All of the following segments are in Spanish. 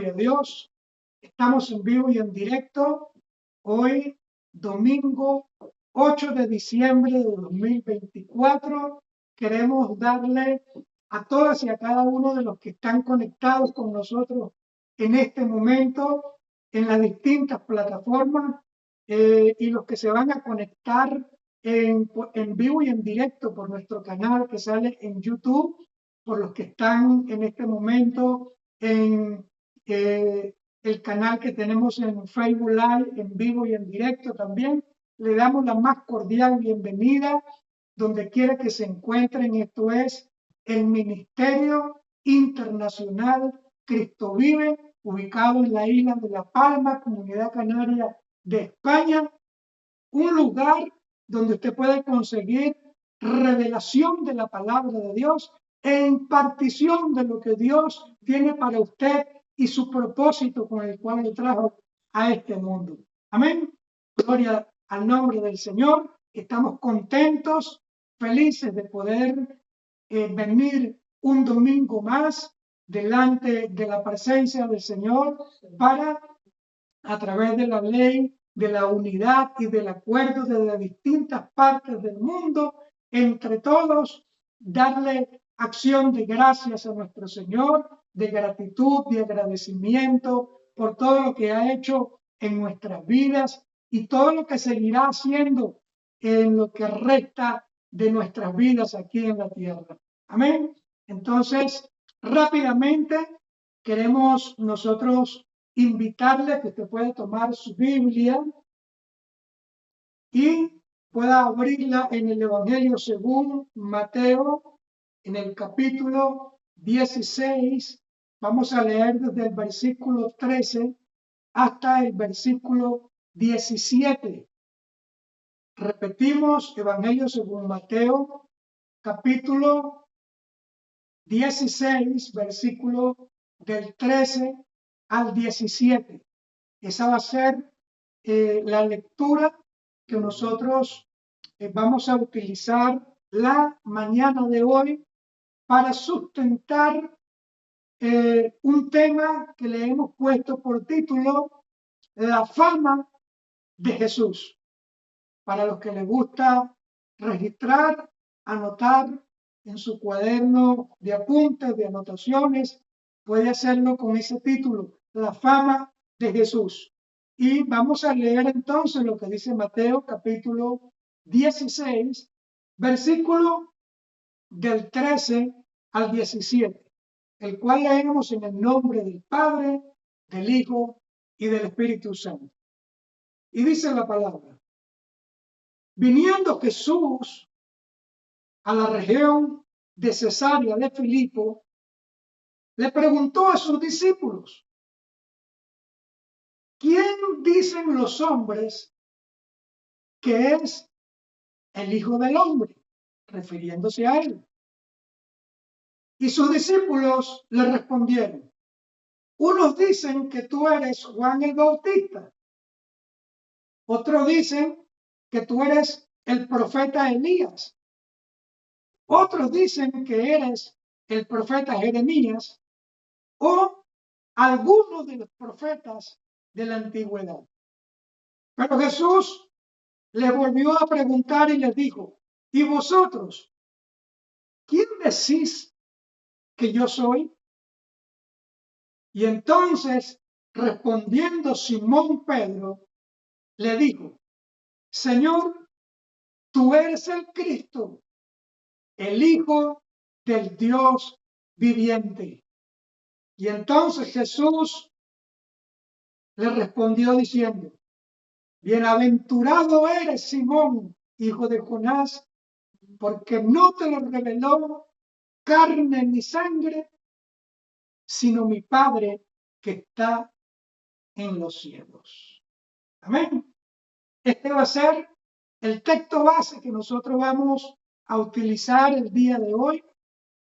Gloria a Dios. Estamos en vivo y en directo. Hoy, domingo 8 de diciembre de 2024. Queremos darle a todas y a cada uno de los que están conectados con nosotros en este momento en las distintas plataformas y los que se van a conectar en vivo y en directo por nuestro canal que sale en YouTube, por los que están en este momento en el canal que tenemos en Facebook Live, en vivo y en directo también. Le damos la más cordial bienvenida donde quiera que se encuentren. Esto es el Ministerio Internacional Cristo Vive, ubicado en la isla de La Palma, Comunidad Canaria de España, un lugar donde usted puede conseguir revelación de la palabra de Dios e impartición de lo que Dios tiene para usted y su propósito con el cual le trajo a este mundo. Amén. Gloria al nombre del Señor. Estamos contentos, felices de poder venir un domingo más delante de la presencia del Señor para, a través de la ley, de la unidad y del acuerdo de las distintas partes del mundo, entre todos, darle acción de gracias a nuestro Señor, de gratitud, de agradecimiento por todo lo que ha hecho en nuestras vidas y todo lo que seguirá haciendo en lo que resta de nuestras vidas aquí en la tierra. Amén. Entonces, rápidamente queremos nosotros invitarle a que usted pueda tomar su Biblia y pueda abrirla en el Evangelio según Mateo, en el capítulo 16. Vamos a leer desde el versículo 13 hasta el versículo 17. Repetimos, Evangelio según Mateo, capítulo 16, versículo del 13 al 17. Esa va a ser la lectura que nosotros vamos a utilizar la mañana de hoy para sustentar un tema que le hemos puesto por título La fama de Jesús. Para los que les gusta registrar, anotar en su cuaderno de apuntes, de anotaciones, puede hacerlo con ese título, La fama de Jesús. Y vamos a leer entonces lo que dice Mateo capítulo 16, versículo del 13 al 17, el cual leemos en el nombre del Padre, del Hijo y del Espíritu Santo. Y dice la palabra: viniendo Jesús a la región de Cesarea de Filipo, le preguntó a sus discípulos: ¿quién dicen los hombres que es el Hijo del Hombre? Refiriéndose a él. Y sus discípulos le respondieron: unos dicen que tú eres Juan el Bautista, otros dicen que tú eres el profeta Elías, otros dicen que eres el profeta Jeremías o algunos de los profetas de la antigüedad. Pero Jesús les volvió a preguntar y les dijo: ¿y vosotros? ¿Quién decís que yo soy? Y entonces, respondiendo Simón Pedro, le dijo: Señor, tú eres el Cristo, el Hijo del Dios viviente. Y entonces Jesús le respondió diciendo: bienaventurado eres, Simón, hijo de Jonás, porque no te lo reveló carne ni sangre, sino mi Padre que está en los cielos. Amén. Este va a ser el texto base que nosotros vamos a utilizar el día de hoy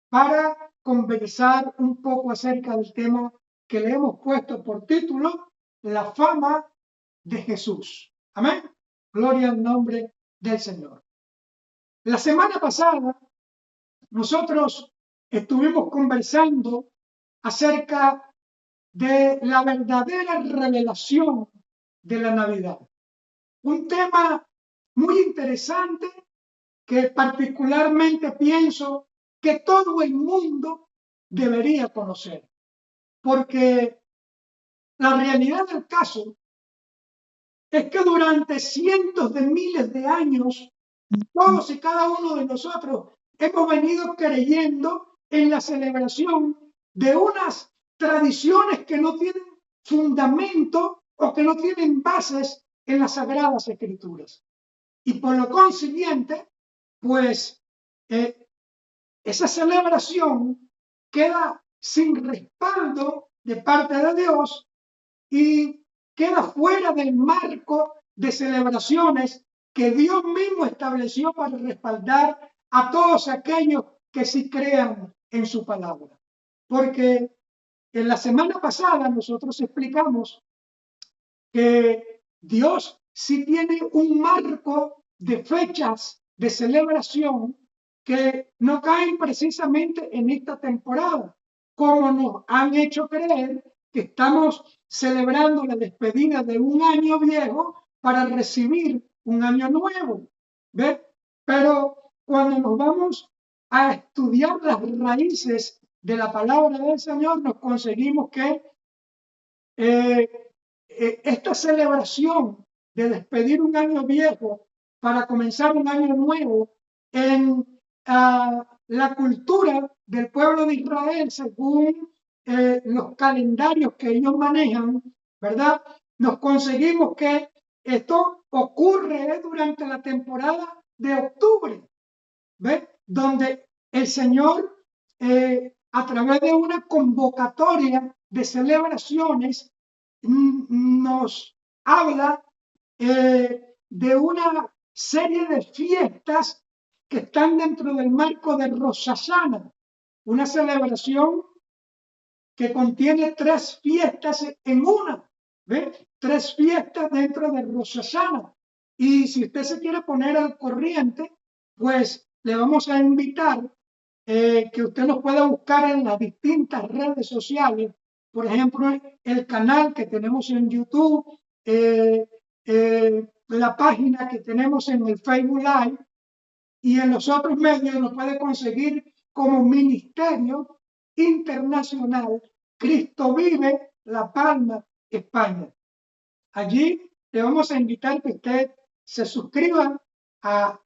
para conversar un poco acerca del tema que le hemos puesto por título, La fama de Jesús. Amén. Gloria al nombre del Señor. La semana pasada nosotros estuvimos conversando acerca de la verdadera revelación de la Navidad. Un tema muy interesante que particularmente pienso que todo el mundo debería conocer, porque la realidad del caso es que durante cientos de miles de años, todos y cada uno de nosotros hemos venido creyendo en la celebración de unas tradiciones que no tienen fundamento o que no tienen bases en las Sagradas Escrituras. Y por lo consiguiente, pues esa celebración queda sin respaldo de parte de Dios y queda fuera del marco de celebraciones que Dios mismo estableció para respaldar a todos aquellos que sí crean en su palabra. Porque en la semana pasada nosotros explicamos que Dios sí tiene un marco de fechas de celebración que no caen precisamente en esta temporada, como nos han hecho creer que estamos celebrando la despedida de un año viejo para recibir un año nuevo. ¿Ves? Pero cuando nos vamos a estudiar las raíces de la palabra del Señor, nos conseguimos que esta celebración de despedir un año viejo para comenzar un año nuevo en la cultura del pueblo de Israel, según los calendarios que ellos manejan, ¿verdad? Nos conseguimos que esto ocurre durante la temporada de octubre, ¿ves? Donde el Señor, a través de una convocatoria de celebraciones, nos habla de una serie de fiestas que están dentro del marco de Rosh Hashanah, una celebración que contiene 3 fiestas en una, ¿ves? 3 fiestas dentro de Rosh Hashanah. Y si usted se quiere poner al corriente, pues le vamos a invitar que usted nos pueda buscar en las distintas redes sociales, por ejemplo, el canal que tenemos en YouTube, la página que tenemos en el Facebook Live, y en los otros medios nos puede conseguir como Ministerio Internacional Cristo Vive La Palma, España. Allí le vamos a invitar que usted se suscriba a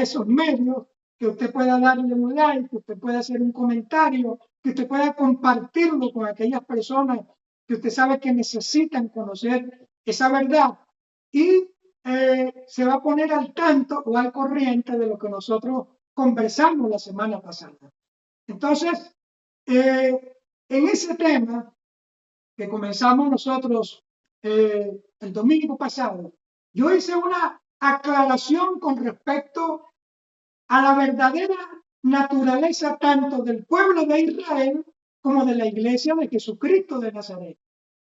esos medios, que usted pueda darle un like, que usted pueda hacer un comentario, que usted pueda compartirlo con aquellas personas que usted sabe que necesitan conocer esa verdad y se va a poner al tanto o al corriente de lo que nosotros conversamos la semana pasada. Entonces, en ese tema que comenzamos nosotros el domingo pasado, yo hice una aclaración con respecto a la verdadera naturaleza tanto del pueblo de Israel como de la iglesia de Jesucristo de Nazaret,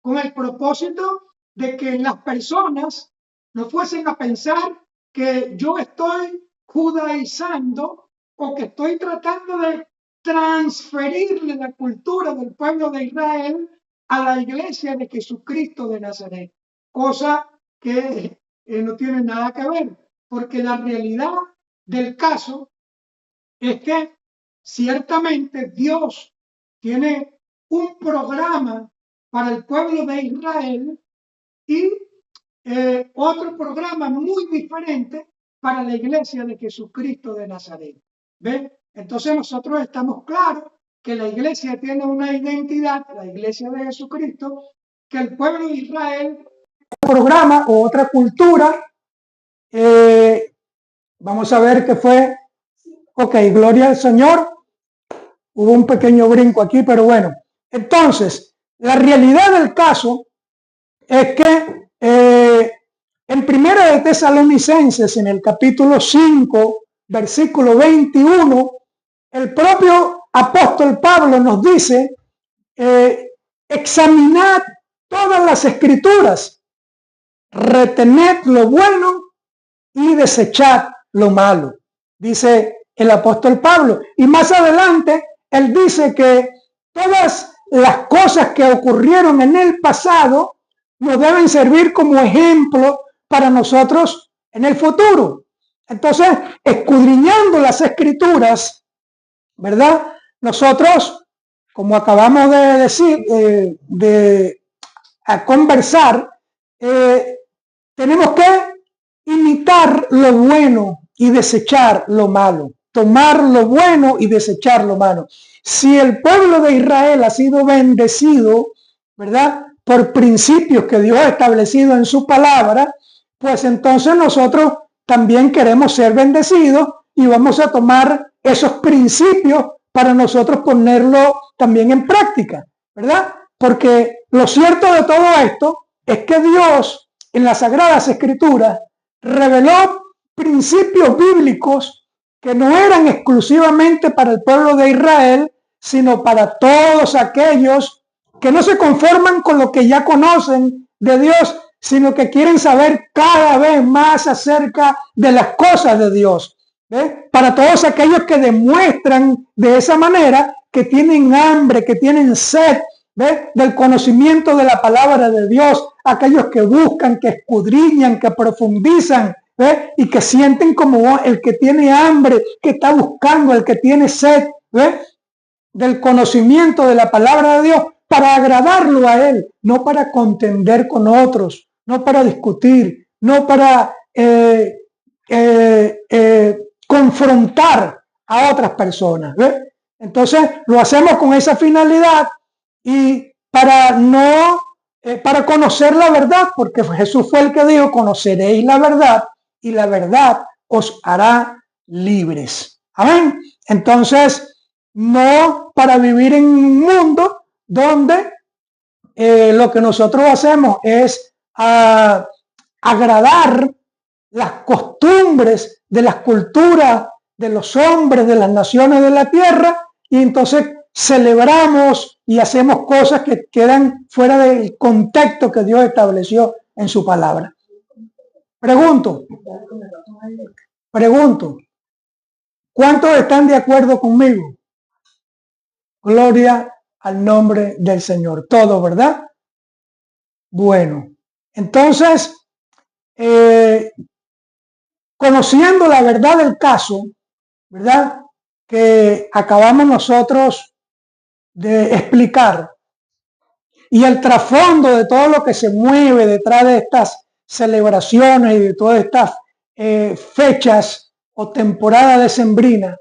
con el propósito de que las personas no fuesen a pensar que yo estoy judaizando o que estoy tratando de transferirle la cultura del pueblo de Israel a la iglesia de Jesucristo de Nazaret, cosa que no tiene nada que ver, porque la realidad del caso es que ciertamente Dios tiene un programa para el pueblo de Israel y otro programa muy diferente para la iglesia de Jesucristo de Nazaret. ¿Ven? Entonces nosotros estamos claros que la iglesia tiene una identidad, la iglesia de Jesucristo, que el pueblo de Israel programa o otra cultura. Vamos a ver qué fue. Ok, gloria al Señor. Hubo un pequeño brinco aquí, pero bueno. Entonces, la realidad del caso es que en Primera de Tesalonicenses, en el capítulo 5, versículo 21, el propio apóstol Pablo nos dice, examinad todas las escrituras, retened lo bueno y desechad lo malo, dice el apóstol Pablo. Y más adelante, él dice que todas las cosas que ocurrieron en el pasado nos deben servir como ejemplo para nosotros en el futuro. Entonces, escudriñando las Escrituras, ¿verdad? Nosotros, como acabamos de decir, a conversar, tenemos que imitar lo bueno y desechar lo malo, tomar lo bueno y desechar lo malo. Si el pueblo de Israel ha sido bendecido, ¿verdad?, por principios que Dios ha establecido en su palabra, pues entonces nosotros también queremos ser bendecidos y vamos a tomar esos principios para nosotros ponerlo también en práctica, ¿verdad? Porque lo cierto de todo esto es que Dios en las Sagradas Escrituras reveló principios bíblicos que no eran exclusivamente para el pueblo de Israel, sino para todos aquellos que no se conforman con lo que ya conocen de Dios, sino que quieren saber cada vez más acerca de las cosas de Dios. Para todos aquellos que demuestran de esa manera que tienen hambre, que tienen sed del conocimiento de la palabra de Dios, aquellos que buscan, que escudriñan, que profundizan, y que sienten como el que tiene hambre, que está buscando, el que tiene sed del conocimiento de la palabra de Dios, para agradarlo a Él, no para contender con otros, no para discutir, no para confrontar a otras personas. Entonces lo hacemos con esa finalidad y para conocer la verdad, porque Jesús fue el que dijo: conoceréis la verdad y la verdad os hará libres. Amén. Entonces, no para vivir en un mundo donde lo que nosotros hacemos es agradar las costumbres de las culturas de los hombres de las naciones de la tierra, y entonces celebramos y hacemos cosas que quedan fuera del contexto que Dios estableció en su palabra. Pregunto, ¿cuántos están de acuerdo conmigo? Gloria al nombre del Señor. Todo, ¿verdad? Bueno, entonces, conociendo la verdad del caso, ¿verdad?, que acabamos nosotros de explicar, y el trasfondo de todo lo que se mueve detrás de estas celebraciones y de todas estas fechas o temporada decembrina,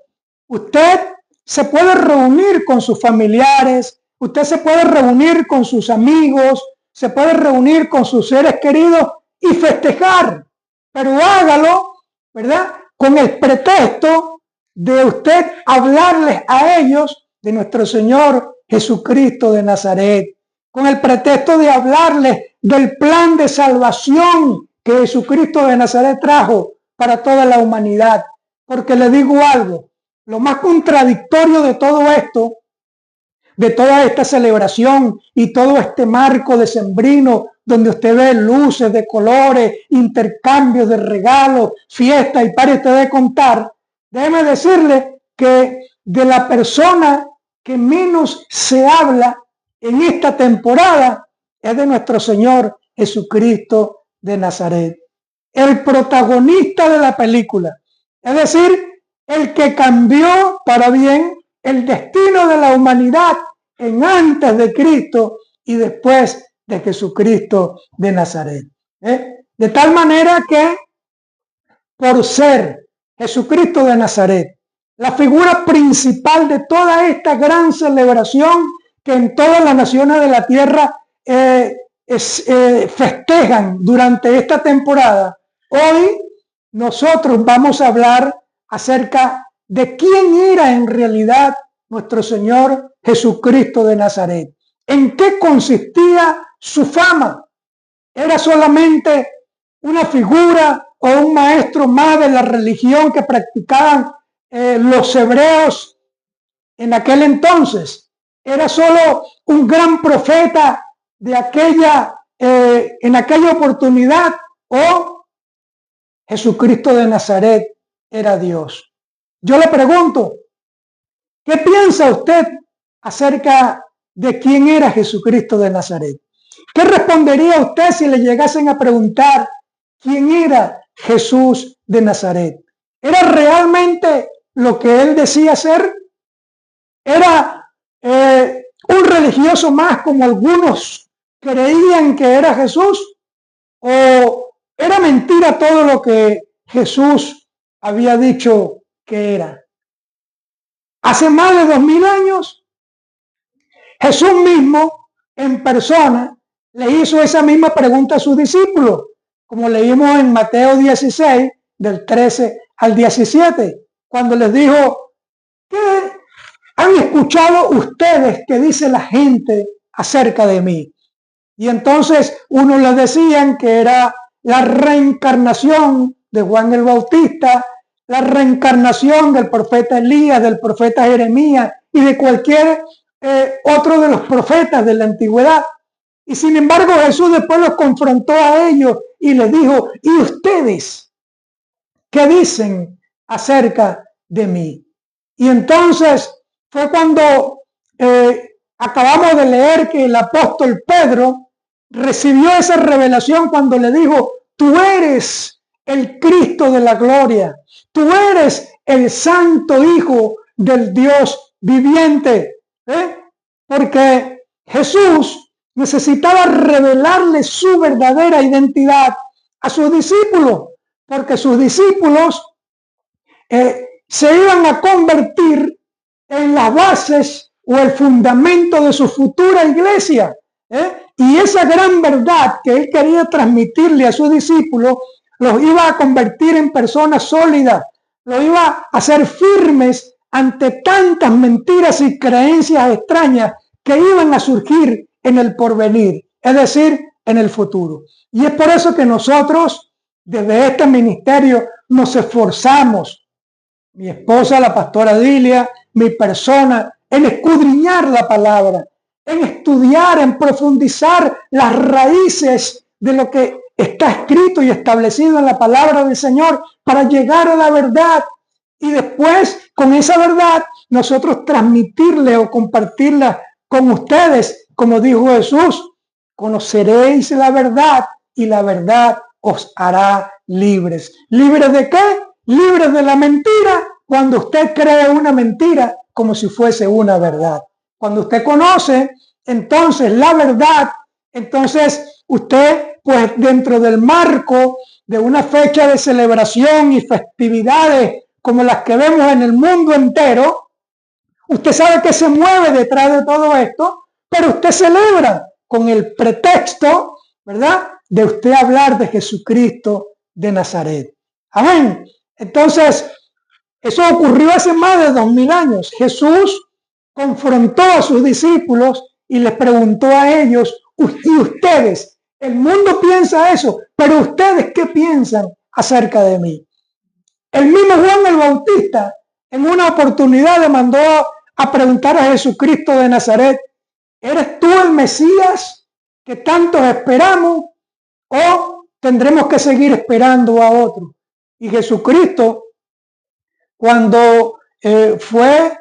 usted se puede reunir con sus familiares, usted se puede reunir con sus amigos, se puede reunir con sus seres queridos y festejar, pero hágalo, ¿verdad?, con el pretexto de usted hablarles a ellos de nuestro Señor Jesucristo de Nazaret, con el pretexto de hablarles del plan de salvación que Jesucristo de Nazaret trajo para toda la humanidad. Porque le digo algo, lo más contradictorio de todo esto, de toda esta celebración y todo este marco decembrino, donde usted ve luces de colores, intercambios de regalos, fiestas, y pare usted de contar, déjeme decirle que de la persona que menos se habla en esta temporada es de nuestro Señor Jesucristo de Nazaret, el protagonista de la película, es decir, el que cambió para bien el destino de la humanidad en antes de Cristo y después de Jesucristo de Nazaret. De tal manera que, por ser Jesucristo de Nazaret la figura principal de toda esta gran celebración que en todas las naciones de la tierra festejan durante esta temporada, hoy nosotros vamos a hablar acerca de quién era en realidad nuestro Señor Jesucristo de Nazaret. ¿En qué consistía su fama? ¿Era solamente una figura o un maestro más de la religión que practicaban los hebreos en aquel entonces? ¿Era solo un gran profeta de en aquella oportunidad, o Jesucristo de Nazaret era Dios? Yo le pregunto, ¿qué piensa usted acerca de quién era Jesucristo de Nazaret. ¿Qué respondería usted si le llegasen a preguntar quién era Jesús de Nazaret? ¿Era realmente lo que él decía ser? ¿Era un religioso más como algunos creían que era Jesús? ¿O era mentira todo lo que Jesús había dicho que era? Hace más de 2000 años, Jesús mismo, en persona, le hizo esa misma pregunta a sus discípulos, como leímos en Mateo 16, del 13 al 17, cuando les dijo: ¿qué han escuchado ustedes que dice la gente acerca de mí? Y entonces unos les decían que era la reencarnación de Juan el Bautista, la reencarnación del profeta Elías, del profeta Jeremías y de cualquier otro de los profetas de la antigüedad. Y sin embargo Jesús después los confrontó a ellos y les dijo: ¿y ustedes qué dicen acerca de mí? Y entonces fue cuando acabamos de leer que el apóstol Pedro recibió esa revelación cuando le dijo: tú eres el Cristo de la gloria, tú eres el santo Hijo del Dios viviente. Porque Jesús necesitaba revelarle su verdadera identidad a sus discípulos, porque sus discípulos se iban a convertir en las bases o el fundamento de su futura iglesia. Y esa gran verdad que él quería transmitirle a sus discípulos los iba a convertir en personas sólidas, los iba a hacer firmes ante tantas mentiras y creencias extrañas que iban a surgir en el porvenir, es decir, en el futuro. Y es por eso que nosotros desde este ministerio nos esforzamos, mi esposa, la pastora Dilia, mi persona, en escudriñar la palabra, en estudiar, en profundizar las raíces de lo que está escrito y establecido en la palabra del Señor para llegar a la verdad y después con esa verdad nosotros transmitirle o compartirla con ustedes, como dijo Jesús: conoceréis la verdad y la verdad os hará libres. ¿Libres de qué? Libres de la mentira, cuando usted cree una mentira como si fuese una verdad. Cuando usted conoce entonces la verdad, entonces usted, pues dentro del marco de una fecha de celebración y festividades como las que vemos en el mundo entero, usted sabe que se mueve detrás de todo esto, pero usted celebra con el pretexto, ¿verdad?, de usted hablar de Jesucristo de Nazaret. Amén. Entonces, eso ocurrió hace más de 2000 años. Jesús confrontó a sus discípulos y les preguntó a ellos: ¿y ustedes? El mundo piensa eso, pero ¿ustedes qué piensan acerca de mí? El mismo Juan el Bautista en una oportunidad le mandó a preguntar a Jesucristo de Nazaret: ¿eres tú el Mesías que tantos esperamos o tendremos que seguir esperando a otro? Y Jesucristo, cuando fue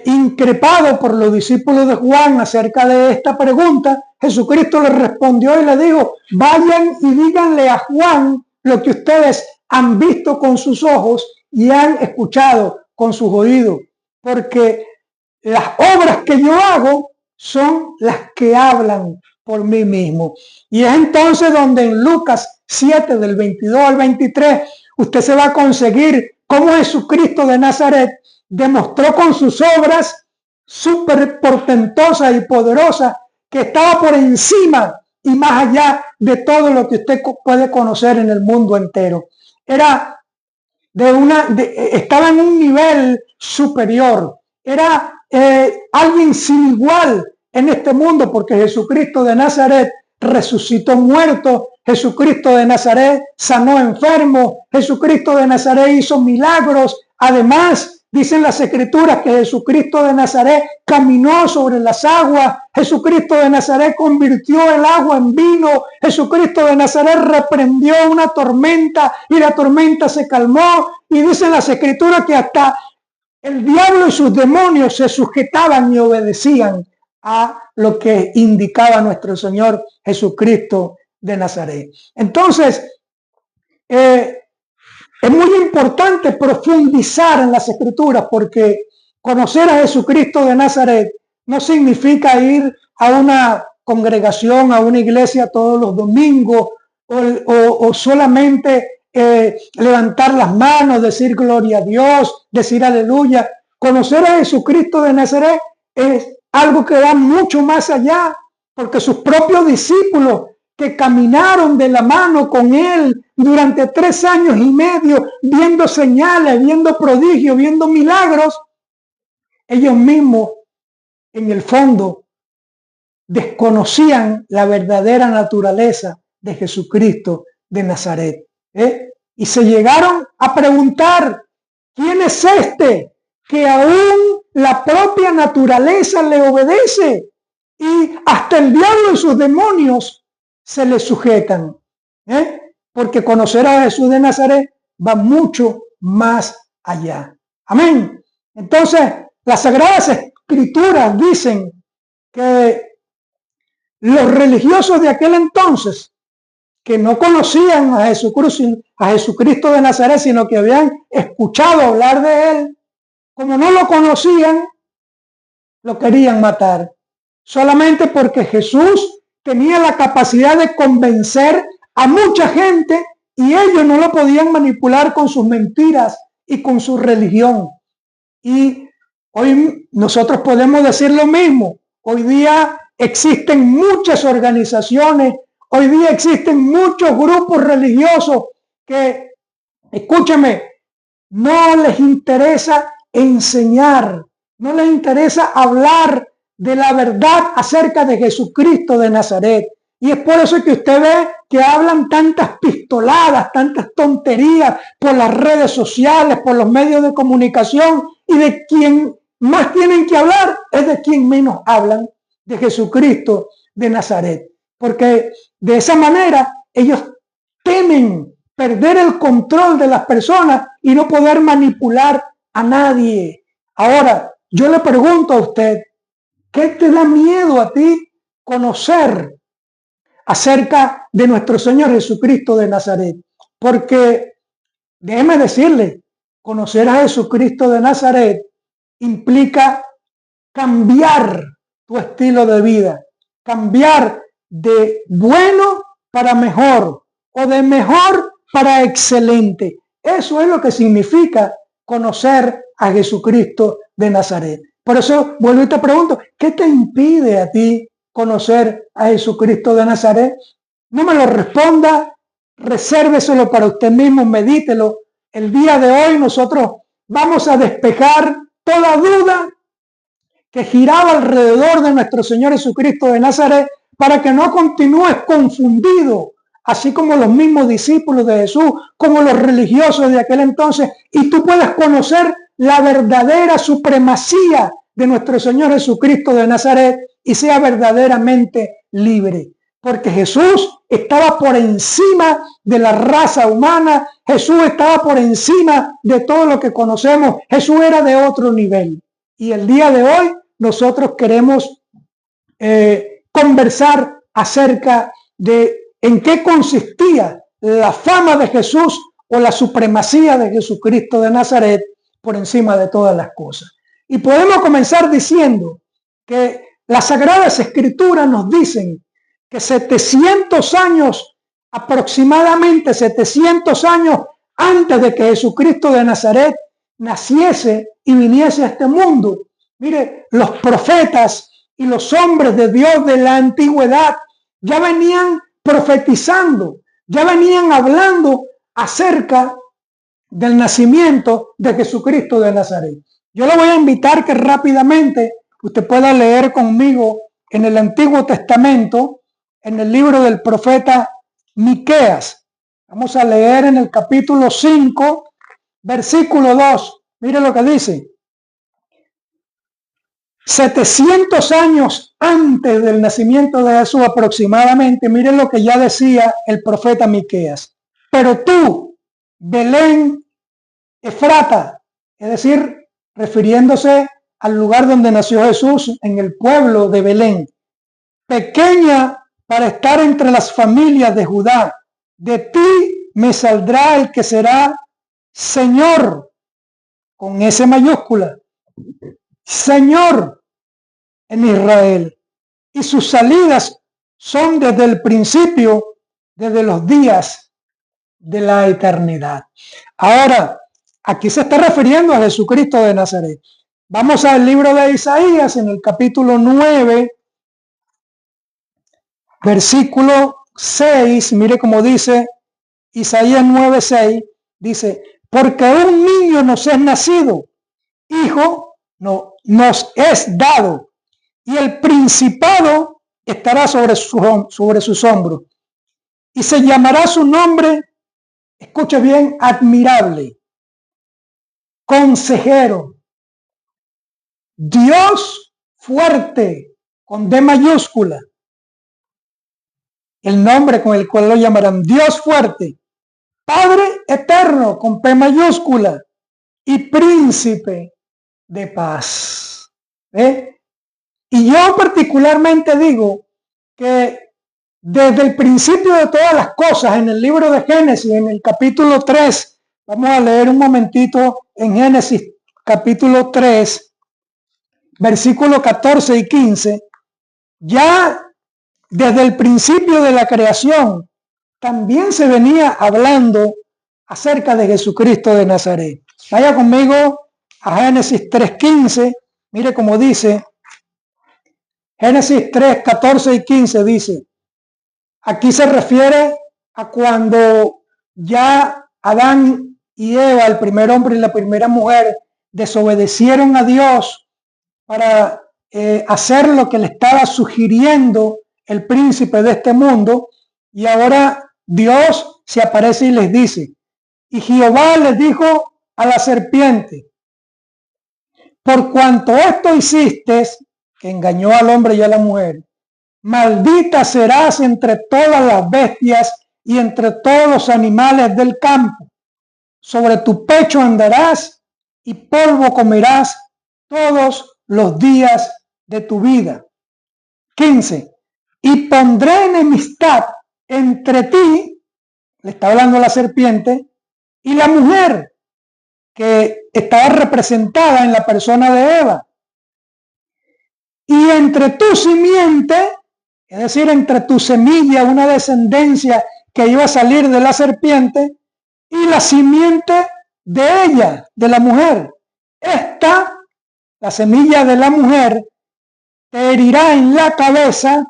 increpado por los discípulos de Juan acerca de esta pregunta, Jesucristo le respondió y le dijo: vayan y díganle a Juan lo que ustedes han visto con sus ojos y han escuchado con sus oídos, porque las obras que yo hago son las que hablan por mí mismo. Y es entonces donde en Lucas 7 del 22 al 23 usted se va a conseguir cómo Jesucristo de Nazaret demostró con sus obras súper portentosas y poderosas que estaba por encima y más allá de todo lo que usted puede conocer en el mundo entero. Era estaba en un nivel superior, era alguien sin igual en este mundo, porque Jesucristo de Nazaret resucitó muertos, Jesucristo de Nazaret sanó enfermos, Jesucristo de Nazaret hizo milagros. Además, dicen las Escrituras que Jesucristo de Nazaret caminó sobre las aguas, Jesucristo de Nazaret convirtió el agua en vino, Jesucristo de Nazaret reprendió una tormenta y la tormenta se calmó. Y dicen las Escrituras que hasta el diablo y sus demonios se sujetaban y obedecían a lo que indicaba nuestro Señor Jesucristo de Nazaret. Entonces, es muy importante profundizar en las Escrituras, porque conocer a Jesucristo de Nazaret no significa ir a una congregación, a una iglesia todos los domingos o solamente levantar las manos, decir gloria a Dios, decir aleluya. Conocer a Jesucristo de Nazaret es algo que va mucho más allá, porque sus propios discípulos que caminaron de la mano con él durante 3 años y medio, viendo señales, viendo prodigios, viendo milagros, ellos mismos en el fondo desconocían la verdadera naturaleza de Jesucristo de Nazaret. Y se llegaron a preguntar, ¿quién es este que aún la propia naturaleza le obedece? Y hasta el diablo y sus demonios se le sujetan. Porque conocer a Jesús de Nazaret va mucho más allá. Amén. Entonces, las Sagradas Escrituras dicen que los religiosos de aquel entonces, que no conocían a Jesucristo de Nazaret, sino que habían escuchado hablar de él, como no lo conocían, lo querían matar. Solamente porque Jesús tenía la capacidad de convencer a mucha gente y ellos no lo podían manipular con sus mentiras y con su religión. Y hoy nosotros podemos decir lo mismo. Hoy día existen muchas organizaciones, hoy día existen muchos grupos religiosos que, escúchame, no les interesa enseñar, no les interesa hablar de la verdad acerca de Jesucristo de Nazaret. Y es por eso que usted ve que hablan tantas pistoladas, tantas tonterías por las redes sociales, por los medios de comunicación, y de quien más tienen que hablar es de quien menos hablan, de Jesucristo de Nazaret. Porque de esa manera ellos temen perder el control de las personas y no poder manipular a nadie. Ahora, yo le pregunto a usted, ¿qué te da miedo a ti conocer acerca de nuestro Señor Jesucristo de Nazaret? Porque déjeme decirle, conocer a Jesucristo de Nazaret implica cambiar tu estilo de vida, cambiar de bueno para mejor o de mejor para excelente. Eso es lo que significa conocer a Jesucristo de Nazaret. Por eso vuelvo y te pregunto, ¿qué te impide a ti conocer a Jesucristo de Nazaret? No me lo responda, resérveselo para usted mismo, medítelo. El día de hoy nosotros vamos a despejar toda duda que giraba alrededor de nuestro Señor Jesucristo de Nazaret, para que no continúes confundido, así como los mismos discípulos de Jesús, como los religiosos de aquel entonces, y tú puedas conocer la verdadera supremacía de nuestro Señor Jesucristo de Nazaret y sea verdaderamente libre. Porque Jesús estaba por encima de la raza humana, Jesús estaba por encima de todo lo que conocemos, Jesús era de otro nivel. Y el día de hoy nosotros queremos conversar acerca de en qué consistía la fama de Jesús o la supremacía de Jesucristo de Nazaret por encima de todas las cosas. Y podemos comenzar diciendo que las Sagradas Escrituras nos dicen que 700 años, aproximadamente 700 años antes de que Jesucristo de Nazaret naciese y viniese a este mundo, mire, los profetas y los hombres de Dios de la antigüedad ya venían profetizando, ya venían hablando acerca del nacimiento de Jesucristo de Nazaret. Yo le voy a invitar que rápidamente usted pueda leer conmigo en el Antiguo Testamento, en el libro del profeta Miqueas. Vamos a leer en el capítulo 5, versículo 2. Mire lo que dice. 700 años antes del nacimiento de Jesús aproximadamente, miren lo que ya decía el profeta Miqueas. Pero tú, Belén Efrata, es decir, refiriéndose al lugar donde nació Jesús, en el pueblo de Belén, pequeña para estar entre las familias de Judá. De ti me saldrá el que será Señor, con S mayúscula, Señor en Israel. Y sus salidas son desde el principio, desde los días de la eternidad. Ahora, aquí se está refiriendo a Jesucristo de Nazaret. Vamos al libro de Isaías, en el capítulo 9, versículo 6. Mire cómo dice Isaías 9:6. Dice: porque un niño nos es nacido, hijo nos es dado, y el principado estará sobre sus hombros. Y se llamará su nombre, escuche bien, admirable, consejero, Dios fuerte, con D mayúscula. El nombre con el cual lo llamarán: Dios fuerte, Padre eterno, con P mayúscula, y príncipe de paz. Y yo particularmente digo que desde el principio de todas las cosas, en el libro de Génesis, en el capítulo 3, vamos a leer un momentito en Génesis capítulo 3, versículos 14 y 15, ya desde el principio de la creación también se venía hablando acerca de Jesucristo de Nazaret. Vaya conmigo a Génesis 3:15, mire cómo dice. Génesis 3, 14 y 15 dice, aquí se refiere a cuando ya Adán y Eva, el primer hombre y la primera mujer, desobedecieron a Dios para hacer lo que le estaba sugiriendo el príncipe de este mundo, y ahora Dios se aparece y les dice, y Jehová les dijo a la serpiente, por cuanto esto hiciste, que engañó al hombre y a la mujer, maldita serás entre todas las bestias y entre todos los animales del campo. Sobre tu pecho andarás y polvo comerás todos los días de tu vida. 15. Y pondré enemistad entre ti, le está hablando la serpiente, y la mujer, que estaba representada en la persona de Eva. Y entre tu simiente, es decir, entre tu semilla, una descendencia que iba a salir de la serpiente, y la simiente de ella, de la mujer. Esta, la semilla de la mujer, te herirá en la cabeza,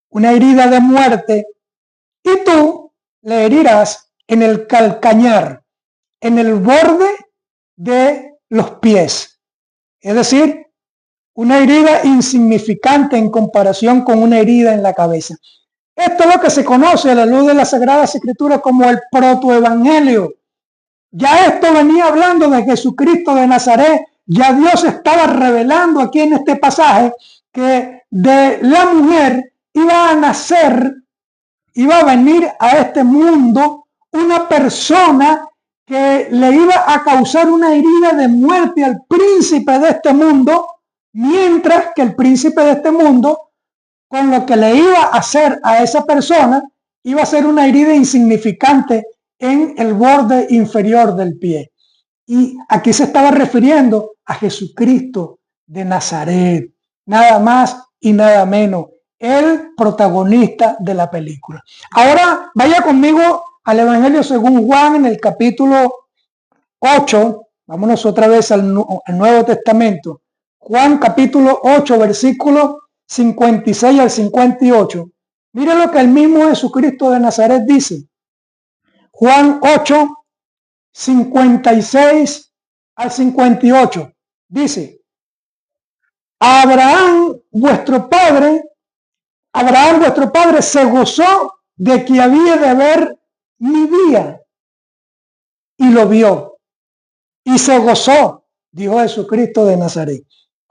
una herida de muerte, y tú le herirás en el calcañar, en el borde de los pies. Es decir, una herida insignificante en comparación con una herida en la cabeza. Esto es lo que se conoce a la luz de las Sagradas Escrituras como el protoevangelio. Ya esto venía hablando de Jesucristo de Nazaret. Ya Dios estaba revelando aquí en este pasaje que de la mujer iba a nacer, iba a venir a este mundo una persona que le iba a causar una herida de muerte al príncipe de este mundo, mientras que el príncipe de este mundo, con lo que le iba a hacer a esa persona, iba a ser una herida insignificante en el borde inferior del pie. Y aquí se estaba refiriendo a Jesucristo de Nazaret, nada más y nada menos, el protagonista de la película. Ahora vaya conmigo al Evangelio según Juan, en el capítulo 8, vámonos otra vez al Nuevo Testamento. Juan capítulo 8, versículos 56 al 58. Mire lo que el mismo Jesucristo de Nazaret dice. Juan 8, 56 al 58. Dice, Abraham vuestro padre se gozó de que había de ver mi día, y lo vio, y se gozó, dijo Jesucristo de Nazaret.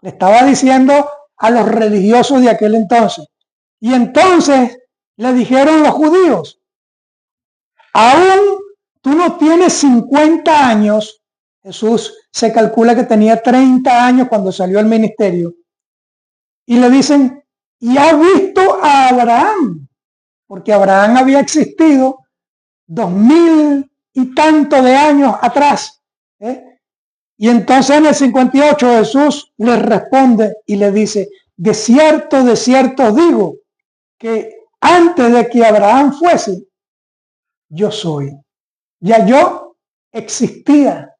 Le estaba diciendo a los religiosos de aquel entonces. Y entonces le dijeron los judíos, aún tú no tienes 50 años, Jesús se calcula que tenía 30 años cuando salió al ministerio. Y le dicen, y ha visto a Abraham, porque Abraham había existido 2000 y tanto de años atrás. Y entonces en el 58 Jesús le responde y le dice, de cierto os digo, que antes de que Abraham fuese, yo soy. Ya yo existía.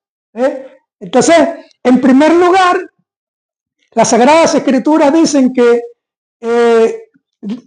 Entonces, en primer lugar, las Sagradas Escrituras dicen que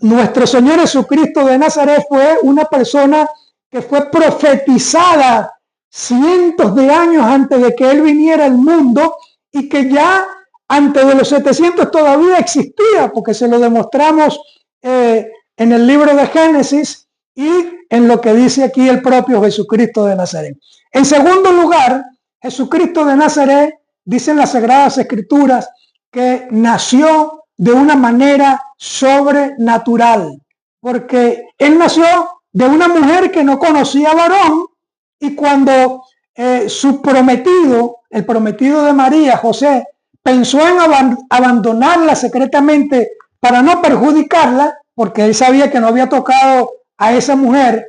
nuestro Señor Jesucristo de Nazaret fue una persona que fue profetizada cientos de años antes de que Él viniera al mundo y que ya antes de los 700 todavía existía, porque se lo demostramos en el libro de Génesis y en lo que dice aquí el propio Jesucristo de Nazaret. En segundo lugar, Jesucristo de Nazaret, dicen las Sagradas Escrituras, que nació de una manera sobrenatural, porque Él nació de una mujer que no conocía varón, y cuando su prometido, el prometido de María, José, pensó en abandonarla secretamente para no perjudicarla, porque él sabía que no había tocado a esa mujer,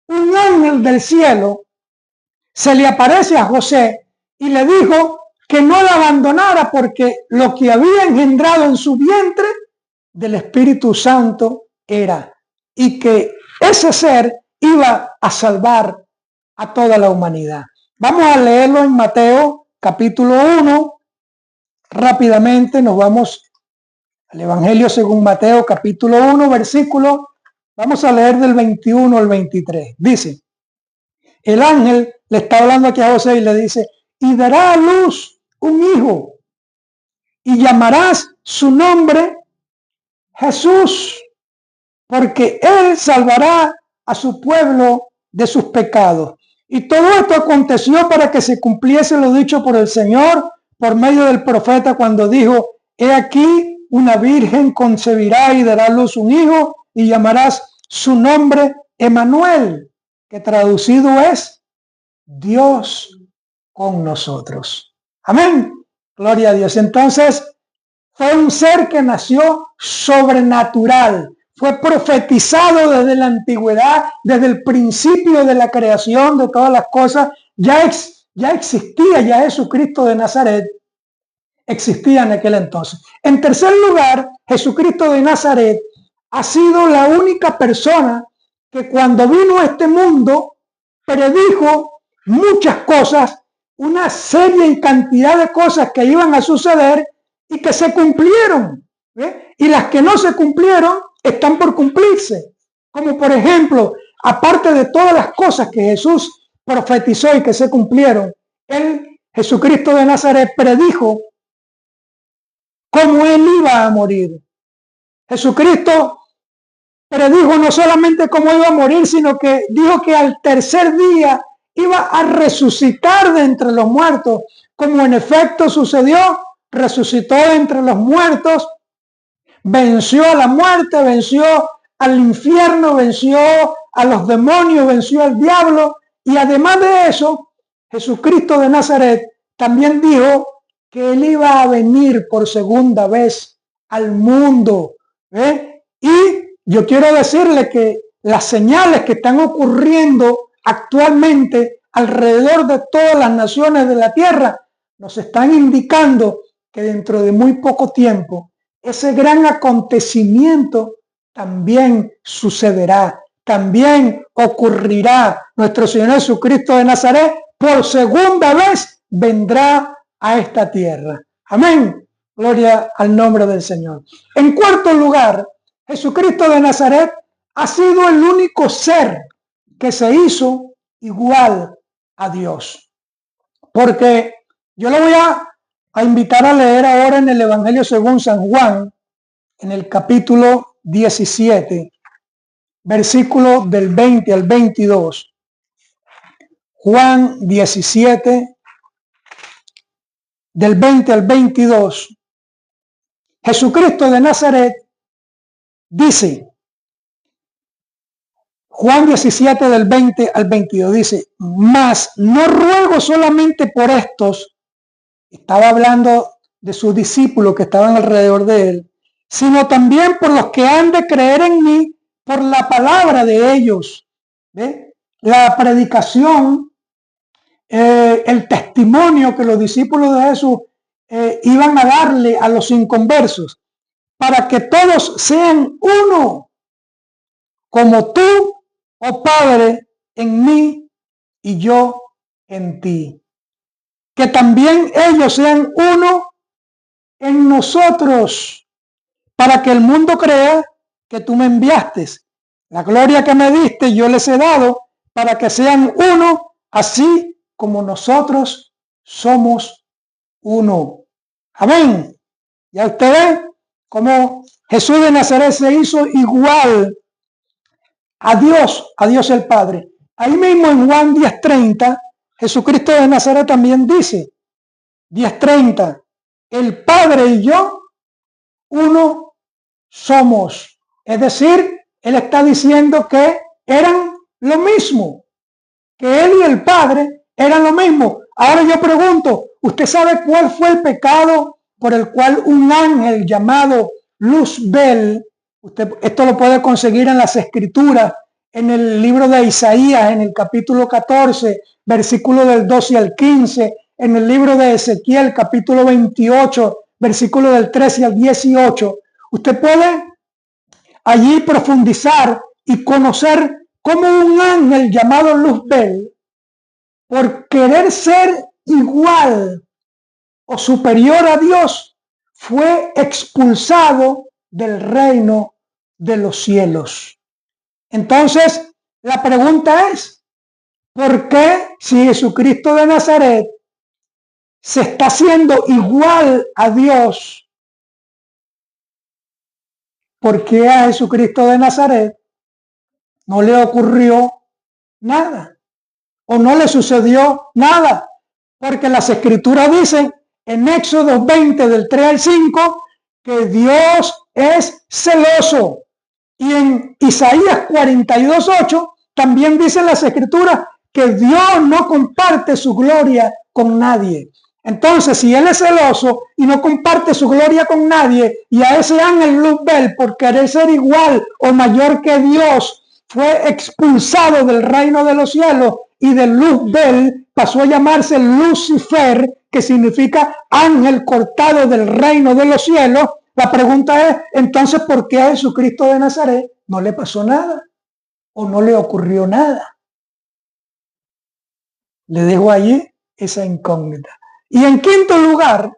un ángel del cielo se le aparece a José y le dijo que no la abandonara porque lo que había engendrado en su vientre del Espíritu Santo era, y que ese ser iba a salvar a toda la humanidad. Vamos a leerlo en Mateo capítulo 1. Rápidamente nos vamos al Evangelio según Mateo capítulo 1, versículo, vamos a leer del 21 al 23. Dice, el ángel le está hablando aquí a José y le dice, y dará a luz un hijo y llamarás su nombre Jesús, porque él salvará a su pueblo de sus pecados. Y todo esto aconteció para que se cumpliese lo dicho por el Señor por medio del profeta cuando dijo, he aquí una virgen concebirá y dará a luz un hijo y llamarás su nombre Emmanuel, que traducido es Dios con nosotros. Amén. Gloria a Dios. Entonces, fue un ser que nació sobrenatural. Fue profetizado desde la antigüedad, desde el principio de la creación de todas las cosas. Ya existía, ya Jesucristo de Nazaret existía en aquel entonces. En tercer lugar, Jesucristo de Nazaret ha sido la única persona que cuando vino a este mundo predijo muchas cosas, una serie en cantidad de cosas que iban a suceder y que se cumplieron. Y las que no se cumplieron están por cumplirse. Como por ejemplo, aparte de todas las cosas que Jesús profetizó y que se cumplieron, Jesucristo de Nazaret, predijo cómo él iba a morir. Jesucristo predijo no solamente cómo iba a morir, sino que dijo que al tercer día iba a resucitar de entre los muertos, como en efecto sucedió. Resucitó de entre los muertos, venció a la muerte, venció al infierno, venció a los demonios, venció al diablo, y además de eso, Jesucristo de Nazaret también dijo que él iba a venir por segunda vez al mundo. Y yo quiero decirle que las señales que están ocurriendo actualmente alrededor de todas las naciones de la tierra nos están indicando que dentro de muy poco tiempo ese gran acontecimiento también sucederá, también ocurrirá. Nuestro Señor Jesucristo de Nazaret por segunda vez vendrá a esta tierra. Amén. Gloria al nombre del Señor. En cuarto lugar, Jesucristo de Nazaret ha sido el único ser que se hizo igual a Dios. Porque yo lo voy a invitar a leer ahora en el Evangelio según San Juan, en el capítulo 17, versículo del 20 al 22. Juan 17, del 20 al 22. Jesucristo de Nazaret dice, Juan 17 del 20 al 22 dice, mas no ruego solamente por estos, estaba hablando de sus discípulos que estaban alrededor de él, sino también por los que han de creer en mí por la palabra de ellos. ¿Ve? La predicación, el testimonio que los discípulos de Jesús iban a darle a los inconversos, para que todos sean uno, como tú, oh Padre, en mí y yo en ti. Que también ellos sean uno en nosotros, para que el mundo crea que tú me enviaste. La gloria que me diste yo les he dado, para que sean uno, así como nosotros somos uno. Amén. Ya usted ve cómo Jesús de Nazaret se hizo igual a Dios el Padre. Ahí mismo en Juan 10:30, Jesucristo de Nazaret también dice, 10:30, el Padre y yo, uno somos. Es decir, Él está diciendo que eran lo mismo, que Él y el Padre eran lo mismo. Ahora yo pregunto, ¿usted sabe cuál fue el pecado por el cual un ángel llamado Luzbel, esto lo puede conseguir en las Escrituras, en el libro de Isaías, en el capítulo 14, versículo del 12 al 15, en el libro de Ezequiel, capítulo 28, versículo del 13 al 18. Usted puede allí profundizar y conocer cómo un ángel llamado Luzbel, por querer ser igual o superior a Dios, fue expulsado del reino de los cielos. Entonces, la pregunta es, ¿por qué si Jesucristo de Nazaret se está haciendo igual a Dios, por qué a Jesucristo de Nazaret no le ocurrió nada o no le sucedió nada? Porque las Escrituras dicen en Éxodo 20 del 3 al 5 que Dios es celoso. Y en Isaías 42:8 también dicen las Escrituras que Dios no comparte su gloria con nadie. Entonces, si Él es celoso y no comparte su gloria con nadie, y a ese ángel Luzbel, por querer ser igual o mayor que Dios, fue expulsado del reino de los cielos, y de Luzbel pasó a llamarse Lucifer, que significa ángel cortado del reino de los cielos. La pregunta es, entonces, ¿por qué a Jesucristo de Nazaret no le pasó nada o no le ocurrió nada? Le dejo allí esa incógnita. Y en quinto lugar,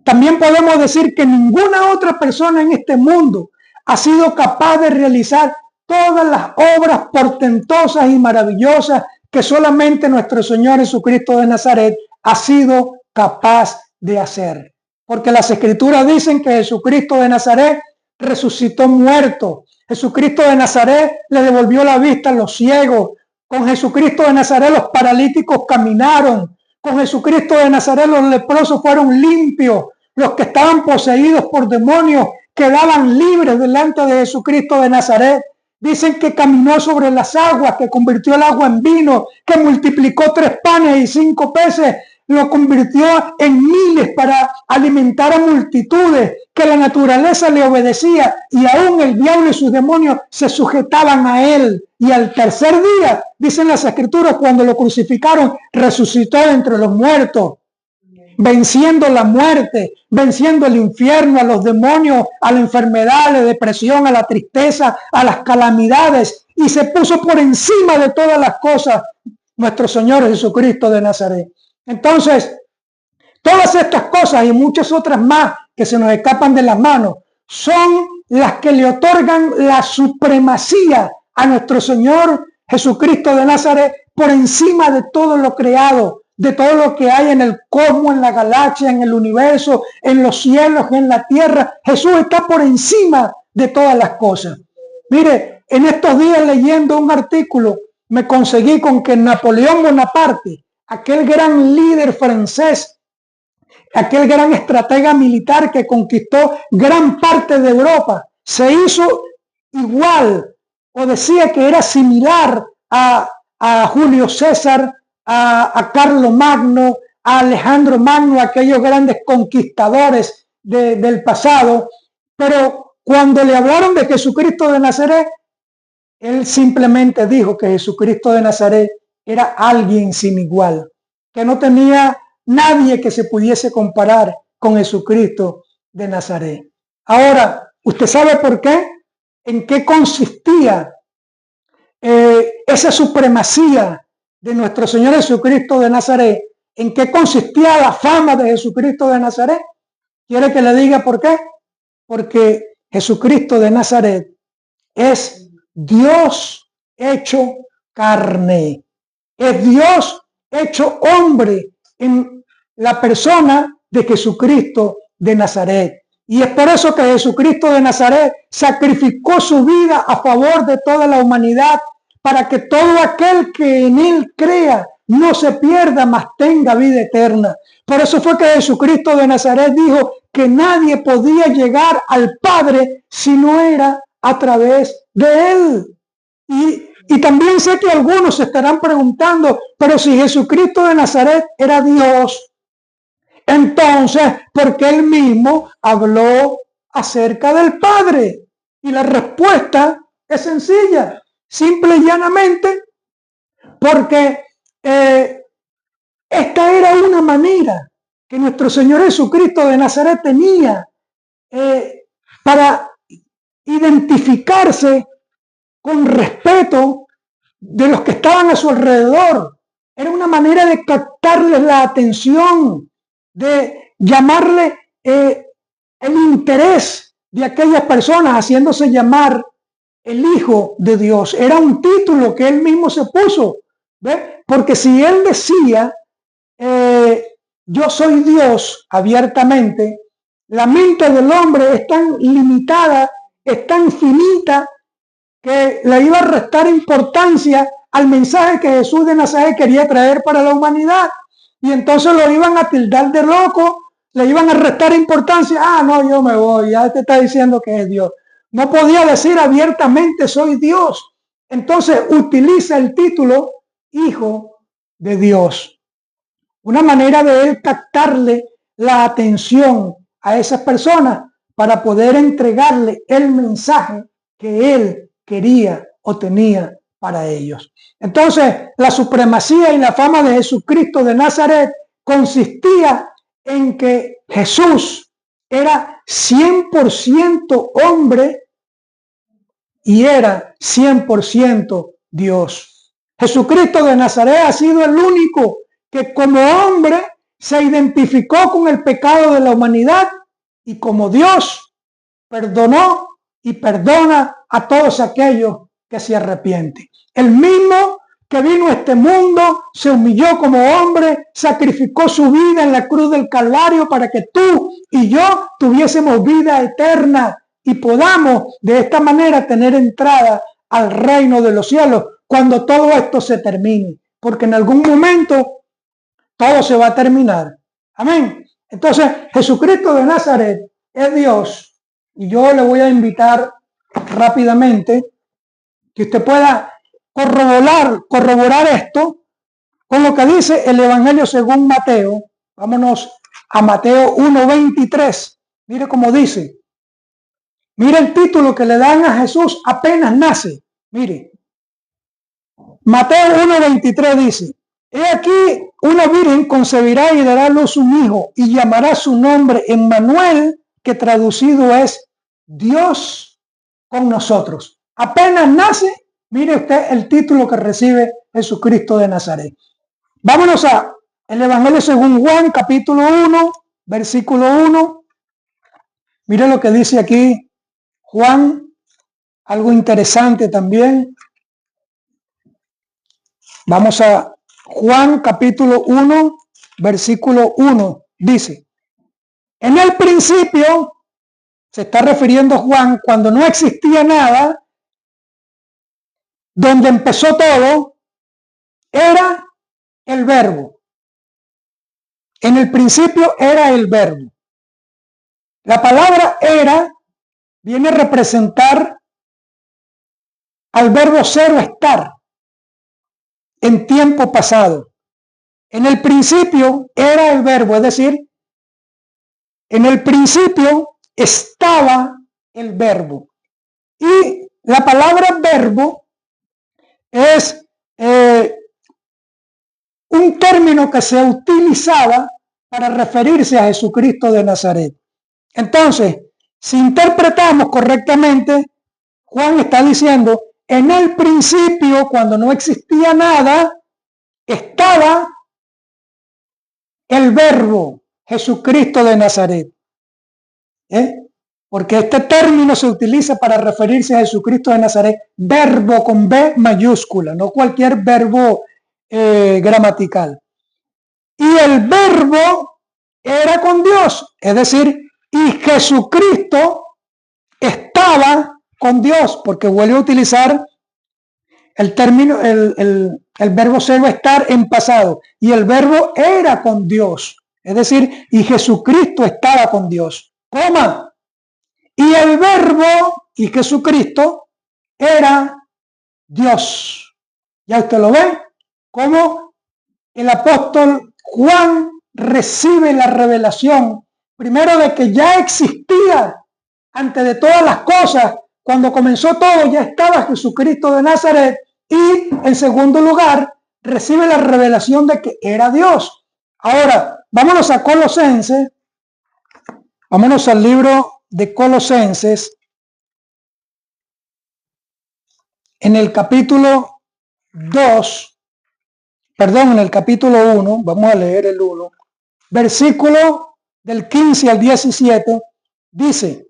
también podemos decir que ninguna otra persona en este mundo ha sido capaz de realizar todas las obras portentosas y maravillosas que solamente nuestro Señor Jesucristo de Nazaret ha sido capaz de hacer. Porque las Escrituras dicen que Jesucristo de Nazaret resucitó muerto. Jesucristo de Nazaret le devolvió la vista a los ciegos. Con Jesucristo de Nazaret los paralíticos caminaron. Con Jesucristo de Nazaret los leprosos fueron limpios. Los que estaban poseídos por demonios quedaban libres delante de Jesucristo de Nazaret. Dicen que caminó sobre las aguas, que convirtió el agua en vino, que multiplicó 3 panes y 5 peces, lo convirtió en miles para alimentar a multitudes, que la naturaleza le obedecía y aún el diablo y sus demonios se sujetaban a él. Y al tercer día, dicen las Escrituras, cuando lo crucificaron, resucitó entre los muertos, venciendo la muerte, venciendo el infierno, a los demonios, a la enfermedad, a la depresión, a la tristeza, a las calamidades, y se puso por encima de todas las cosas nuestro Señor Jesucristo de Nazaret. Entonces, todas estas cosas y muchas otras más que se nos escapan de las manos son las que le otorgan la supremacía a nuestro Señor Jesucristo de Nazaret por encima de todo lo creado, de todo lo que hay en el cosmos, en la galaxia, en el universo, en los cielos, en la tierra. Jesús está por encima de todas las cosas. Mire, en estos días leyendo un artículo me conseguí con que Napoleón Bonaparte, aquel gran líder francés, aquel gran estratega militar que conquistó gran parte de Europa, se hizo igual o decía que era similar a Julio César, a Carlos Magno, a Alejandro Magno, aquellos grandes conquistadores del pasado. Pero cuando le hablaron de Jesucristo de Nazaret, él simplemente dijo que Jesucristo de Nazaret era alguien sin igual, que no tenía nadie que se pudiese comparar con Jesucristo de Nazaret. Ahora, ¿usted sabe por qué? ¿En qué consistía esa supremacía de nuestro Señor Jesucristo de Nazaret? ¿En qué consistía la fama de Jesucristo de Nazaret? ¿Quiere que le diga por qué? Porque Jesucristo de Nazaret es Dios hecho carne, es Dios hecho hombre en la persona de Jesucristo de Nazaret. Y es por eso que Jesucristo de Nazaret sacrificó su vida a favor de toda la humanidad, para que todo aquel que en él crea no se pierda, mas tenga vida eterna. Por eso fue que Jesucristo de Nazaret dijo que nadie podía llegar al Padre si no era a través de él. Y también sé que algunos se estarán preguntando, pero si Jesucristo de Nazaret era Dios, entonces, ¿por qué él mismo habló acerca del Padre? Y la respuesta es sencilla, simple y llanamente, porque esta era una manera que nuestro Señor Jesucristo de Nazaret tenía para identificarse con respeto de los que estaban a su alrededor. Era una manera de captarles la atención, de llamarle el interés de aquellas personas, haciéndose llamar el Hijo de Dios. Era un título que él mismo se puso, ¿ve? Porque si él decía yo soy Dios abiertamente, la mente del hombre es tan limitada, es tan finita, que le iba a restar importancia al mensaje que Jesús de Nazaret quería traer para la humanidad. Y entonces lo iban a tildar de loco, le iban a restar importancia. Ah, no, yo me voy, ya te está diciendo que es Dios. No podía decir abiertamente soy Dios. Entonces utiliza el título Hijo de Dios. Una manera de él captarle la atención a esas personas para poder entregarle el mensaje que él quería o tenía para ellos. Entonces, la supremacía y la fama de Jesucristo de Nazaret consistía en que Jesús era 100% hombre y era 100% Dios. Jesucristo de Nazaret ha sido el único que como hombre se identificó con el pecado de la humanidad y como Dios perdonó y perdona a todos aquellos que se arrepienten. El mismo que vino a este mundo, se humilló como hombre, sacrificó su vida en la cruz del Calvario para que tú y yo tuviésemos vida eterna y podamos de esta manera tener entrada al reino de los cielos cuando todo esto se termine, porque en algún momento todo se va a terminar. Amén. Entonces, Jesucristo de Nazaret es Dios. Y yo le voy a invitar rápidamente que usted pueda corroborar esto con lo que dice el Evangelio según Mateo. Vámonos a Mateo 1:23. Mire cómo dice. Mire el título que le dan a Jesús apenas nace. Mire. Mateo 1:23 dice: He aquí una virgen concebirá y dará a luz un hijo y llamará su nombre Emmanuel, que traducido es Dios con nosotros. Apenas nace, mire usted el título que recibe Jesucristo de Nazaret. Vámonos a el Evangelio según Juan, capítulo 1, versículo 1. Mire lo que dice aquí Juan, algo interesante también. Vamos a Juan, capítulo 1, versículo 1. Dice: en el principio, se está refiriendo Juan, cuando no existía nada, donde empezó todo, era el verbo. En el principio era el verbo. La palabra era viene a representar al verbo ser o estar en tiempo pasado. En el principio era el verbo, es decir, en el principio estaba el verbo. Y la palabra verbo es un término que se utilizaba para referirse a Jesucristo de Nazaret. Entonces, si interpretamos correctamente, Juan está diciendo, en el principio, cuando no existía nada, estaba el verbo, Jesucristo de Nazaret. Porque este término se utiliza para referirse a Jesucristo de Nazaret, verbo con B mayúscula, no cualquier verbo gramatical. Y el verbo era con Dios, es decir, y Jesucristo estaba con Dios, porque vuelve a utilizar el término, el verbo ser o estar en pasado, y el verbo era con Dios, es decir, y Jesucristo estaba con Dios, coma, y el verbo y Jesucristo era Dios. Ya usted lo ve, como el apóstol Juan recibe la revelación, primero de que ya existía antes de todas las cosas, cuando comenzó todo ya estaba Jesucristo de Nazaret, y en segundo lugar recibe la revelación de que era Dios. Ahora, vámonos a Colosenses, vámonos al libro de Colosenses, en el capítulo 2, perdón, en el capítulo 1, vamos a leer el 1, versículo del 15 al 17, dice,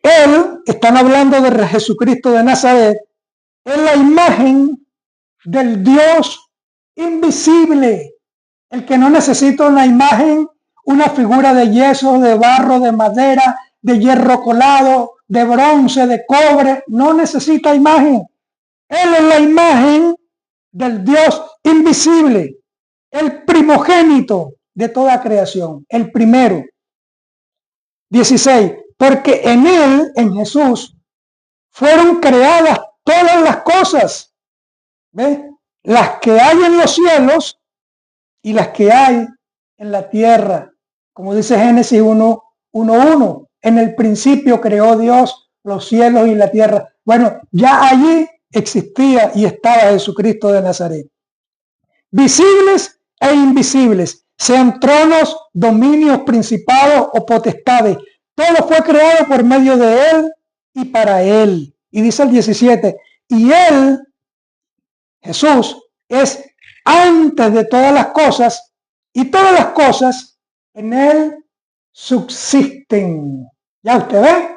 Él, están hablando de Jesucristo de Nazaret, es la imagen del Dios invisible, el que no necesita una imagen, una figura de yeso, de barro, de madera, de hierro colado, de bronce, de cobre, no necesita imagen. Él es la imagen del Dios invisible, el primogénito de toda creación, el primero. 16, porque en Él, en Jesús, fueron creadas todas las cosas, ¿ves? Las que hay en los cielos y las que hay en la tierra. Como dice Génesis 1:1, en el principio creó Dios los cielos y la tierra. Bueno, ya allí existía y estaba Jesucristo de Nazaret. Visibles e invisibles, sean tronos, dominios, principados o potestades. Todo fue creado por medio de Él y para Él. Y dice el 17, y Él, Jesús, es antes de todas las cosas, y todas las cosas en Él subsisten. Ya usted ve,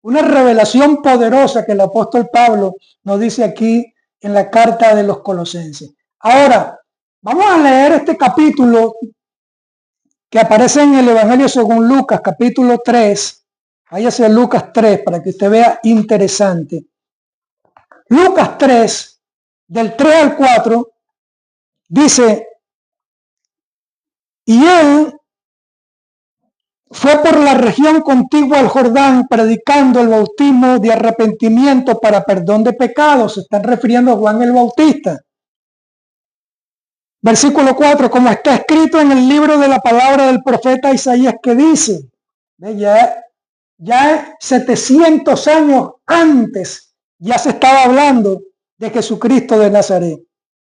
una revelación poderosa que el apóstol Pablo nos dice aquí en la carta de los Colosenses. Ahora, vamos a leer este capítulo que aparece en el Evangelio según Lucas, capítulo 3. Váyase a Lucas 3 para que usted vea interesante. Lucas 3, del 3 al 4, dice, y él fue por la región contigua al Jordán predicando el bautismo de arrepentimiento para perdón de pecados. Se están refiriendo a Juan el Bautista. Versículo 4, como está escrito en el libro de la palabra del profeta Isaías, que dice, ya 700 años antes ya se estaba hablando de Jesucristo de Nazaret.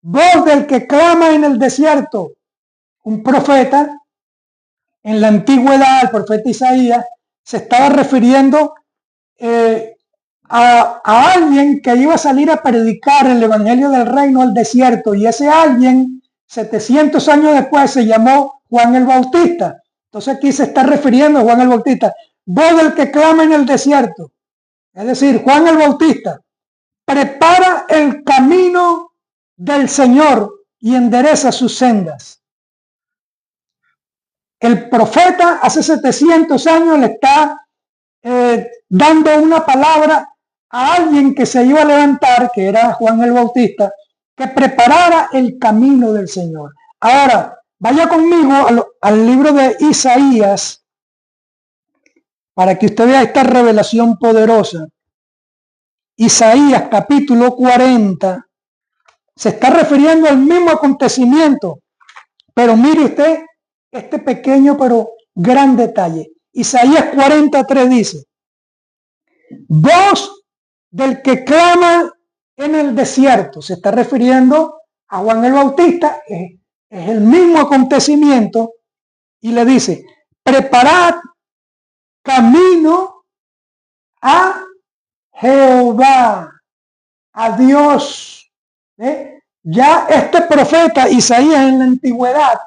Voz del que clama en el desierto. Un profeta en la antigüedad, el profeta Isaías, se estaba refiriendo a alguien que iba a salir a predicar el evangelio del reino al desierto, y ese alguien 700 años después se llamó Juan el Bautista. Entonces aquí se está refiriendo a Juan el Bautista, voz del que clama en el desierto, es decir, Juan el Bautista prepara el camino del Señor y endereza sus sendas. El profeta hace 700 años le está dando una palabra a alguien que se iba a levantar, que era Juan el Bautista, que preparara el camino del Señor. Ahora, vaya conmigo al libro de Isaías para que usted vea esta revelación poderosa. Isaías capítulo 40 se está refiriendo al mismo acontecimiento. Pero mire usted este pequeño pero gran detalle. Isaías 43 dice: voz del que clama en el desierto. Se está refiriendo a Juan el Bautista. Es el mismo acontecimiento. Y le dice: preparad camino a Jehová, a Dios. Ya este profeta Isaías en la antigüedad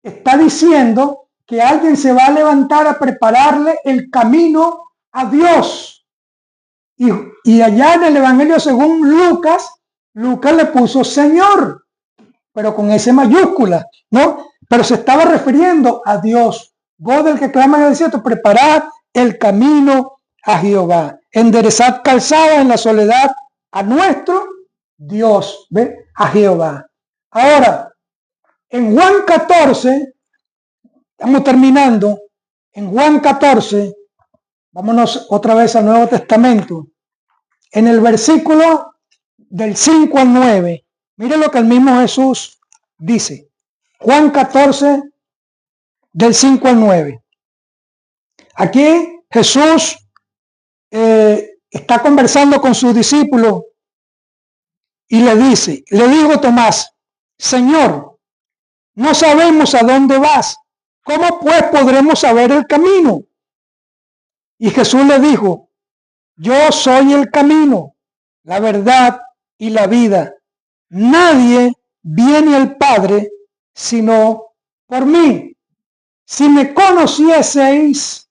está diciendo que alguien se va a levantar a prepararle el camino a Dios. Y allá en el Evangelio según Lucas le puso Señor, pero con S mayúscula, ¿no? Pero se estaba refiriendo a Dios. Voz del que clama en el desierto, preparad el camino a Jehová, enderezad calzada en la soledad a nuestro Dios, ¿ve? A Jehová. Ahora, en Juan 14, estamos terminando, en Juan 14, vámonos otra vez al Nuevo Testamento, en el versículo del 5 al 9, mire lo que el mismo Jesús dice. Juan 14, del 5 al 9. Aquí Jesús está conversando con sus discípulos y le dijo Tomás: Señor, no sabemos a dónde vas, ¿cómo pues podremos saber el camino? Y Jesús le dijo: yo soy el camino, la verdad y la vida. Nadie viene al Padre sino por mí. Si me conocieseis,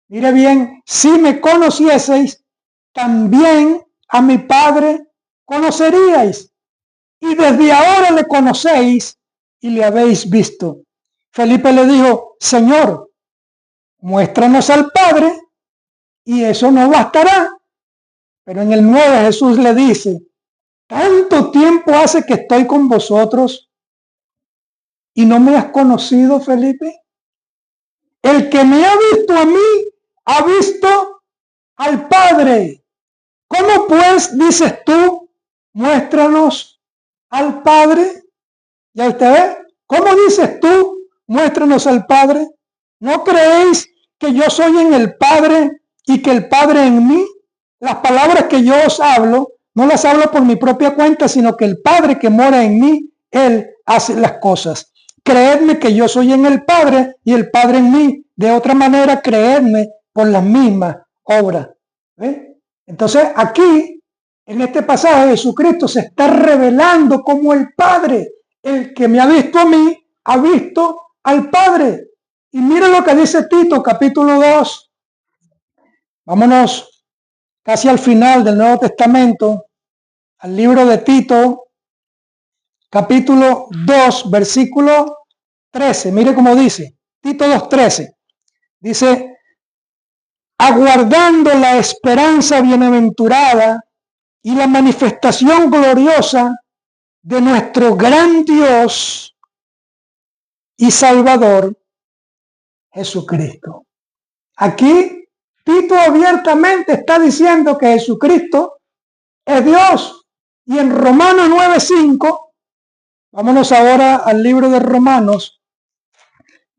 mire bien, si me conocieseis, también a mi Padre conoceríais. Y desde ahora le conocéis y le habéis visto. Felipe le dijo: Señor, muéstranos al Padre y eso no bastará. Pero en el 9 Jesús le dice: ¿tanto tiempo hace que estoy con vosotros y no me has conocido, Felipe? El que me ha visto a mí, ha visto al Padre. ¿Cómo pues dices tú, muéstranos al Padre? ¿Ya usted ve? ¿Cómo dices tú, muéstranos al Padre? ¿No creéis que yo soy en el Padre y que el Padre en mí? Las palabras que yo os hablo, no las hablo por mi propia cuenta, sino que el Padre que mora en mí, Él hace las cosas. Creedme que yo soy en el Padre y el Padre en mí. De otra manera, creedme por las mismas obras. ¿Ve? Entonces, aquí, en este pasaje, Jesucristo se está revelando como el Padre. El que me ha visto a mí, ha visto al Padre. Y mire lo que dice Tito, capítulo 2. Vámonos casi al final del Nuevo Testamento, al libro de Tito, capítulo 2, versículo 13. Mire cómo dice, Tito 2:13. Dice: aguardando la esperanza bienaventurada y la manifestación gloriosa de nuestro gran Dios y Salvador, Jesucristo. Aquí Tito abiertamente está diciendo que Jesucristo es Dios. Y en Romanos 9:5, vámonos ahora al libro de Romanos.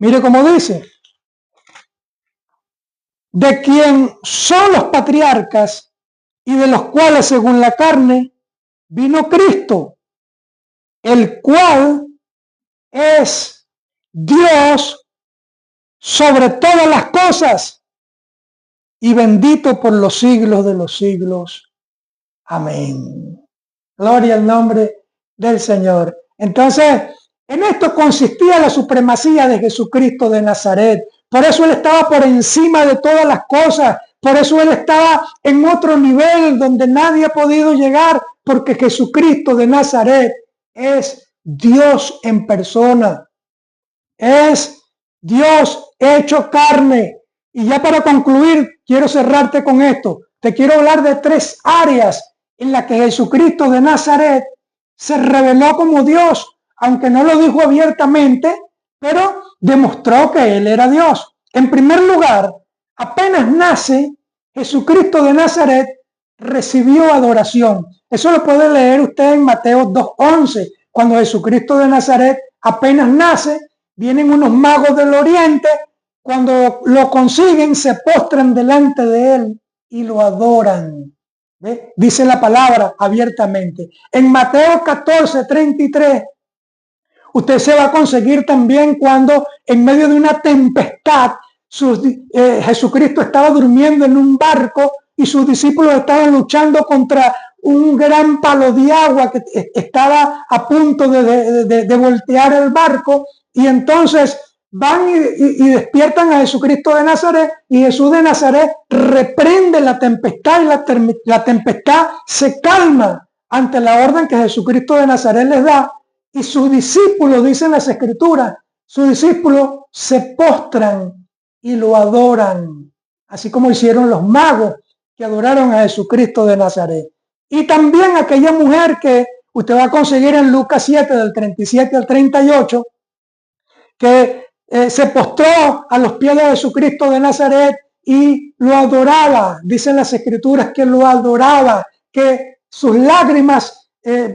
Mire cómo dice: de quien son los patriarcas y de los cuales según la carne vino Cristo, el cual es Dios sobre todas las cosas y bendito por los siglos de los siglos. Amén. Gloria al nombre del Señor. Entonces, en esto consistía la supremacía de Jesucristo de Nazaret. Por eso Él estaba por encima de todas las cosas. Por eso Él estaba en otro nivel donde nadie ha podido llegar, porque Jesucristo de Nazaret es Dios en persona. Es Dios hecho carne. Y ya para concluir, quiero cerrarte con esto. Te quiero hablar de 3 áreas en las que Jesucristo de Nazaret se reveló como Dios, aunque no lo dijo abiertamente, pero demostró que Él era Dios. En primer lugar, apenas nace Jesucristo de Nazaret, recibió adoración. Eso lo puede leer usted en Mateo 2:11, cuando Jesucristo de Nazaret apenas nace, vienen unos magos del oriente, cuando lo consiguen se postran delante de él y lo adoran. ¿Ve? Dice la palabra abiertamente. En Mateo 14:33, usted se va a conseguir también cuando en medio de una tempestad Jesucristo estaba durmiendo en un barco y sus discípulos estaban luchando contra un gran palo de agua que estaba a punto de voltear el barco, y entonces van y despiertan a Jesucristo de Nazaret, y Jesús de Nazaret reprende la tempestad, y la tempestad se calma ante la orden que Jesucristo de Nazaret les da, y sus discípulos, dicen las Escrituras, sus discípulos se postran y lo adoran, así como hicieron los magos que adoraron a Jesucristo de Nazaret. Y también aquella mujer que usted va a conseguir en Lucas 7, del 37 al 38, que se postró a los pies de Jesucristo de Nazaret y lo adoraba. Dicen las Escrituras que lo adoraba, que sus lágrimas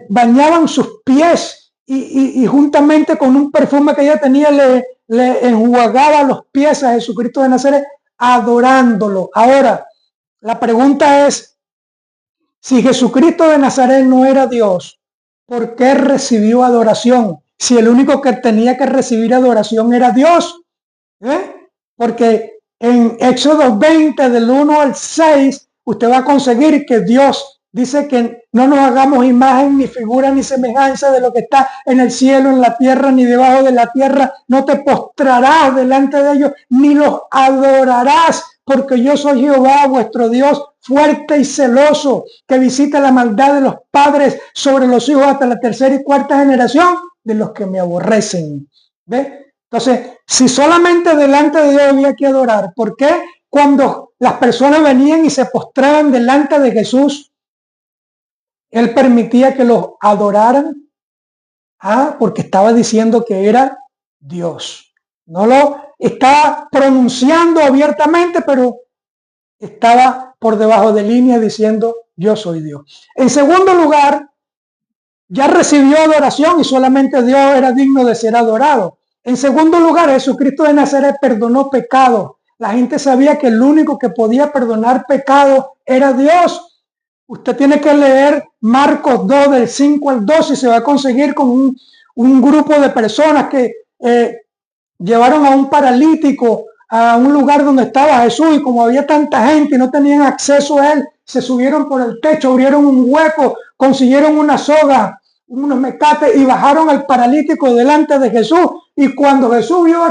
bañaban sus pies, y juntamente con un perfume que ella tenía le enjuagaba los pies a Jesucristo de Nazaret, adorándolo. Ahora, la pregunta es, si Jesucristo de Nazaret no era Dios, ¿por qué recibió adoración? Si el único que tenía que recibir adoración era Dios. Porque en Éxodo 20, del 1 al 6, usted va a conseguir que Dios dice que no nos hagamos imagen, ni figura, ni semejanza de lo que está en el cielo, en la tierra, ni debajo de la tierra. No te postrarás delante de ellos, ni los adorarás, porque yo soy Jehová, vuestro Dios, fuerte y celoso, que visita la maldad de los padres sobre los hijos hasta la tercera y cuarta generación de los que me aborrecen. ¿Ve? Entonces, si solamente delante de Dios había que adorar, ¿por qué cuando las personas venían y se postraban delante de Jesús, Él permitía que los adoraran? Porque estaba diciendo que era Dios. No lo estaba pronunciando abiertamente, pero estaba por debajo de línea diciendo, yo soy Dios. En segundo lugar, ya recibió adoración y solamente Dios era digno de ser adorado. En segundo lugar, Jesucristo de Nazaret perdonó pecados. La gente sabía que el único que podía perdonar pecados era Dios. Usted tiene que leer Marcos 2, del 5 al 12, y se va a conseguir con un grupo de personas que llevaron a un paralítico a un lugar donde estaba Jesús, y como había tanta gente y no tenían acceso a él, se subieron por el techo, abrieron un hueco, consiguieron una soga, unos mecates, y bajaron al paralítico delante de Jesús. Y cuando Jesús vio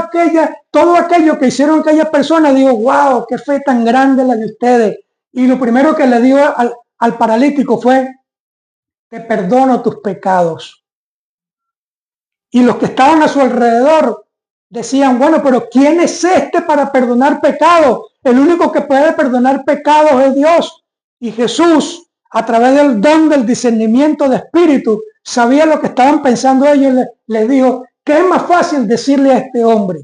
todo aquello que hicieron aquellas personas, dijo, wow, qué fe tan grande la de ustedes. Y lo primero que le dio al paralítico fue, te perdono tus pecados. Y los que estaban a su alrededor decían, bueno, pero ¿quién es este para perdonar pecados? El único que puede perdonar pecados es Dios. Y Jesús, a través del don del discernimiento de espíritu, sabía lo que estaban pensando ellos. Les dijo, ¿qué es más fácil decirle a este hombre?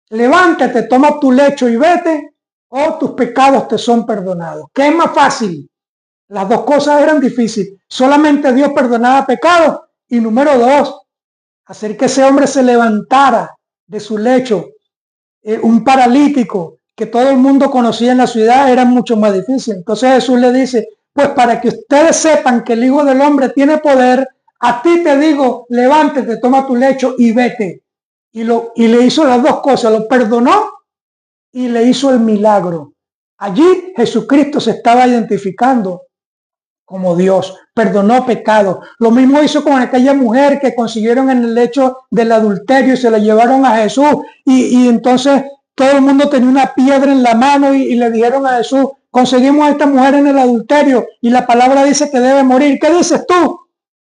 Levántate, toma tu lecho y vete, o tus pecados te son perdonados. ¿Qué es más fácil? Las dos cosas eran difíciles. Solamente Dios perdonaba pecados. Y número dos, hacer que ese hombre se levantara de su lecho, un paralítico que todo el mundo conocía en la ciudad, era mucho más difícil. Entonces Jesús le dice, pues para que ustedes sepan que el Hijo del Hombre tiene poder, a ti te digo, levántate, toma tu lecho y vete. Y le hizo las dos cosas, lo perdonó y le hizo el milagro. Allí Jesucristo se estaba identificando como Dios, perdonó pecados. Lo mismo hizo con aquella mujer que consiguieron en el lecho del adulterio y se la llevaron a Jesús, y entonces todo el mundo tenía una piedra en la mano y le dijeron a Jesús, conseguimos a esta mujer en el adulterio y la palabra dice que debe morir. ¿Qué dices tú?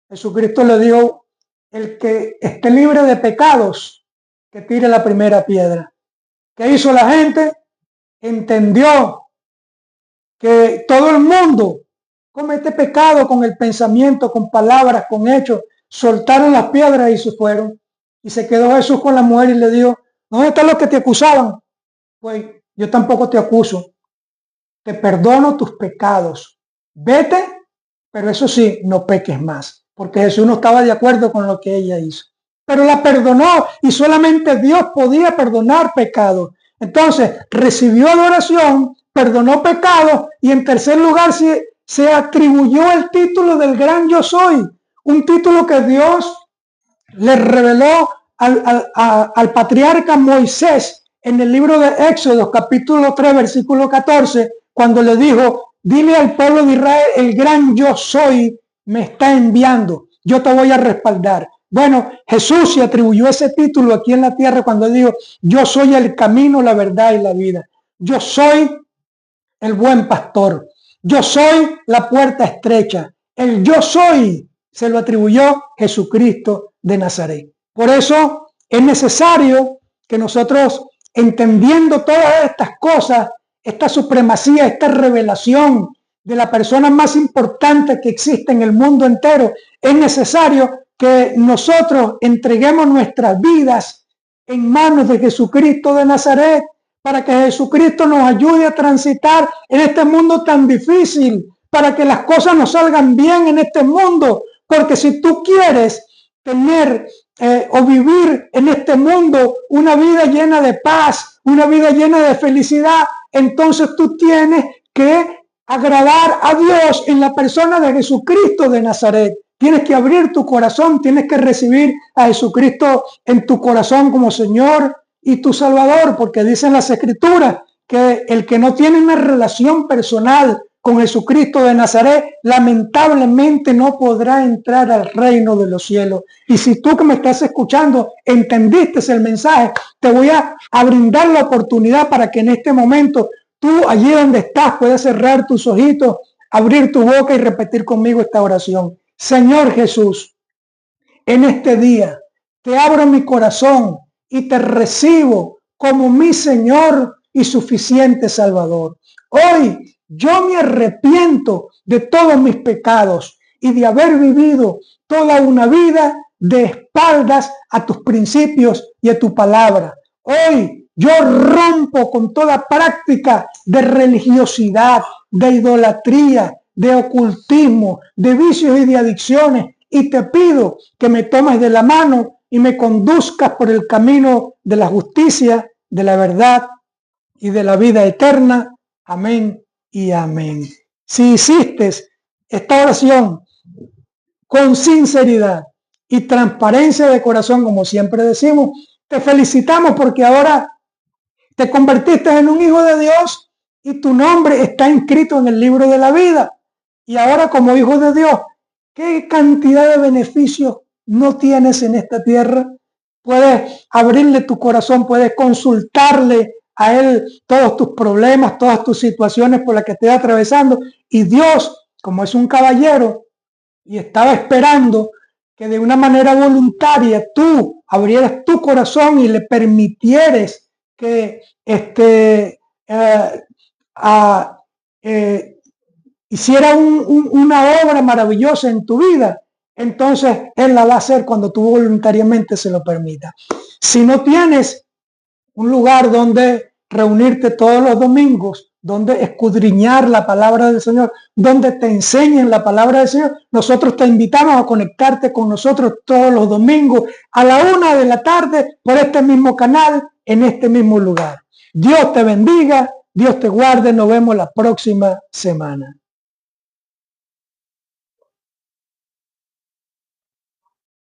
Jesucristo le dijo, el que esté libre de pecados, que tire la primera piedra. ¿Qué hizo la gente? Entendió que todo el mundo comete pecado con el pensamiento, con palabras, con hechos. Soltaron las piedras y se fueron. Y se quedó Jesús con la mujer y le dijo, ¿dónde están los que te acusaban? Pues yo tampoco te acuso. Te perdono tus pecados. vete, pero eso sí, no peques más, porque Jesús no estaba de acuerdo con lo que ella hizo. Pero la perdonó y solamente Dios podía perdonar pecados. Entonces, recibió adoración, perdonó pecados y en tercer lugar se atribuyó el título del gran yo soy, un título que Dios le reveló al patriarca Moisés en el libro de Éxodo, capítulo 3, versículo 14, cuando le dijo, dile al pueblo de Israel, el gran yo soy me está enviando, yo te voy a respaldar. Bueno, Jesús se atribuyó ese título aquí en la tierra cuando dijo, yo soy el camino, la verdad y la vida. Yo soy el buen pastor. Yo soy la puerta estrecha. El yo soy se lo atribuyó Jesucristo de Nazaret. Por eso es necesario que nosotros, entendiendo todas estas cosas, esta supremacía, esta revelación de la persona más importante que existe en el mundo entero, es necesario que nosotros entreguemos nuestras vidas en manos de Jesucristo de Nazaret, para que Jesucristo nos ayude a transitar en este mundo tan difícil, para que las cosas nos salgan bien en este mundo, porque si tú quieres tener o vivir en este mundo una vida llena de paz, una vida llena de felicidad, entonces tú tienes que agradar a Dios en la persona de Jesucristo de Nazaret. Tienes que abrir tu corazón, tienes que recibir a Jesucristo en tu corazón como Señor y tu Salvador, porque dicen las Escrituras que el que no tiene una relación personal con Jesucristo de Nazaret, lamentablemente no podrá entrar al reino de los cielos. Y si tú que me estás escuchando entendiste el mensaje, te voy a brindar la oportunidad para que en este momento tú, allí donde estás, puedas cerrar tus ojitos, abrir tu boca y repetir conmigo esta oración. Señor Jesús, en este día te abro mi corazón y te recibo como mi Señor y suficiente Salvador. Hoy yo me arrepiento de todos mis pecados y de haber vivido toda una vida de espaldas a tus principios y a tu palabra. Hoy yo rompo con toda práctica de religiosidad, de idolatría, de ocultismo, de vicios y de adicciones, y te pido que me tomes de la mano y me conduzcas por el camino de la justicia, de la verdad y de la vida eterna. Amén y amén. Si hiciste esta oración con sinceridad y transparencia de corazón, como siempre decimos, te felicitamos porque ahora te convertiste en un hijo de Dios y tu nombre está inscrito en el libro de la vida. Y ahora, como hijo de Dios, ¿qué cantidad de beneficios no tienes en esta tierra? Puedes abrirle tu corazón, puedes consultarle a Él todos tus problemas, todas tus situaciones por las que estés atravesando. Y Dios, como es un caballero y estaba esperando que de una manera voluntaria tú abrieras tu corazón y le permitieres que hiciera una obra maravillosa en tu vida, entonces Él la va a hacer cuando tú voluntariamente se lo permita. Si no tienes un lugar donde reunirte todos los domingos, donde escudriñar la palabra del Señor, donde te enseñen la palabra del Señor, nosotros te invitamos a conectarte con nosotros todos los domingos a la 1 de la tarde por este mismo canal, en este mismo lugar. Dios te bendiga, Dios te guarde, nos vemos la próxima semana.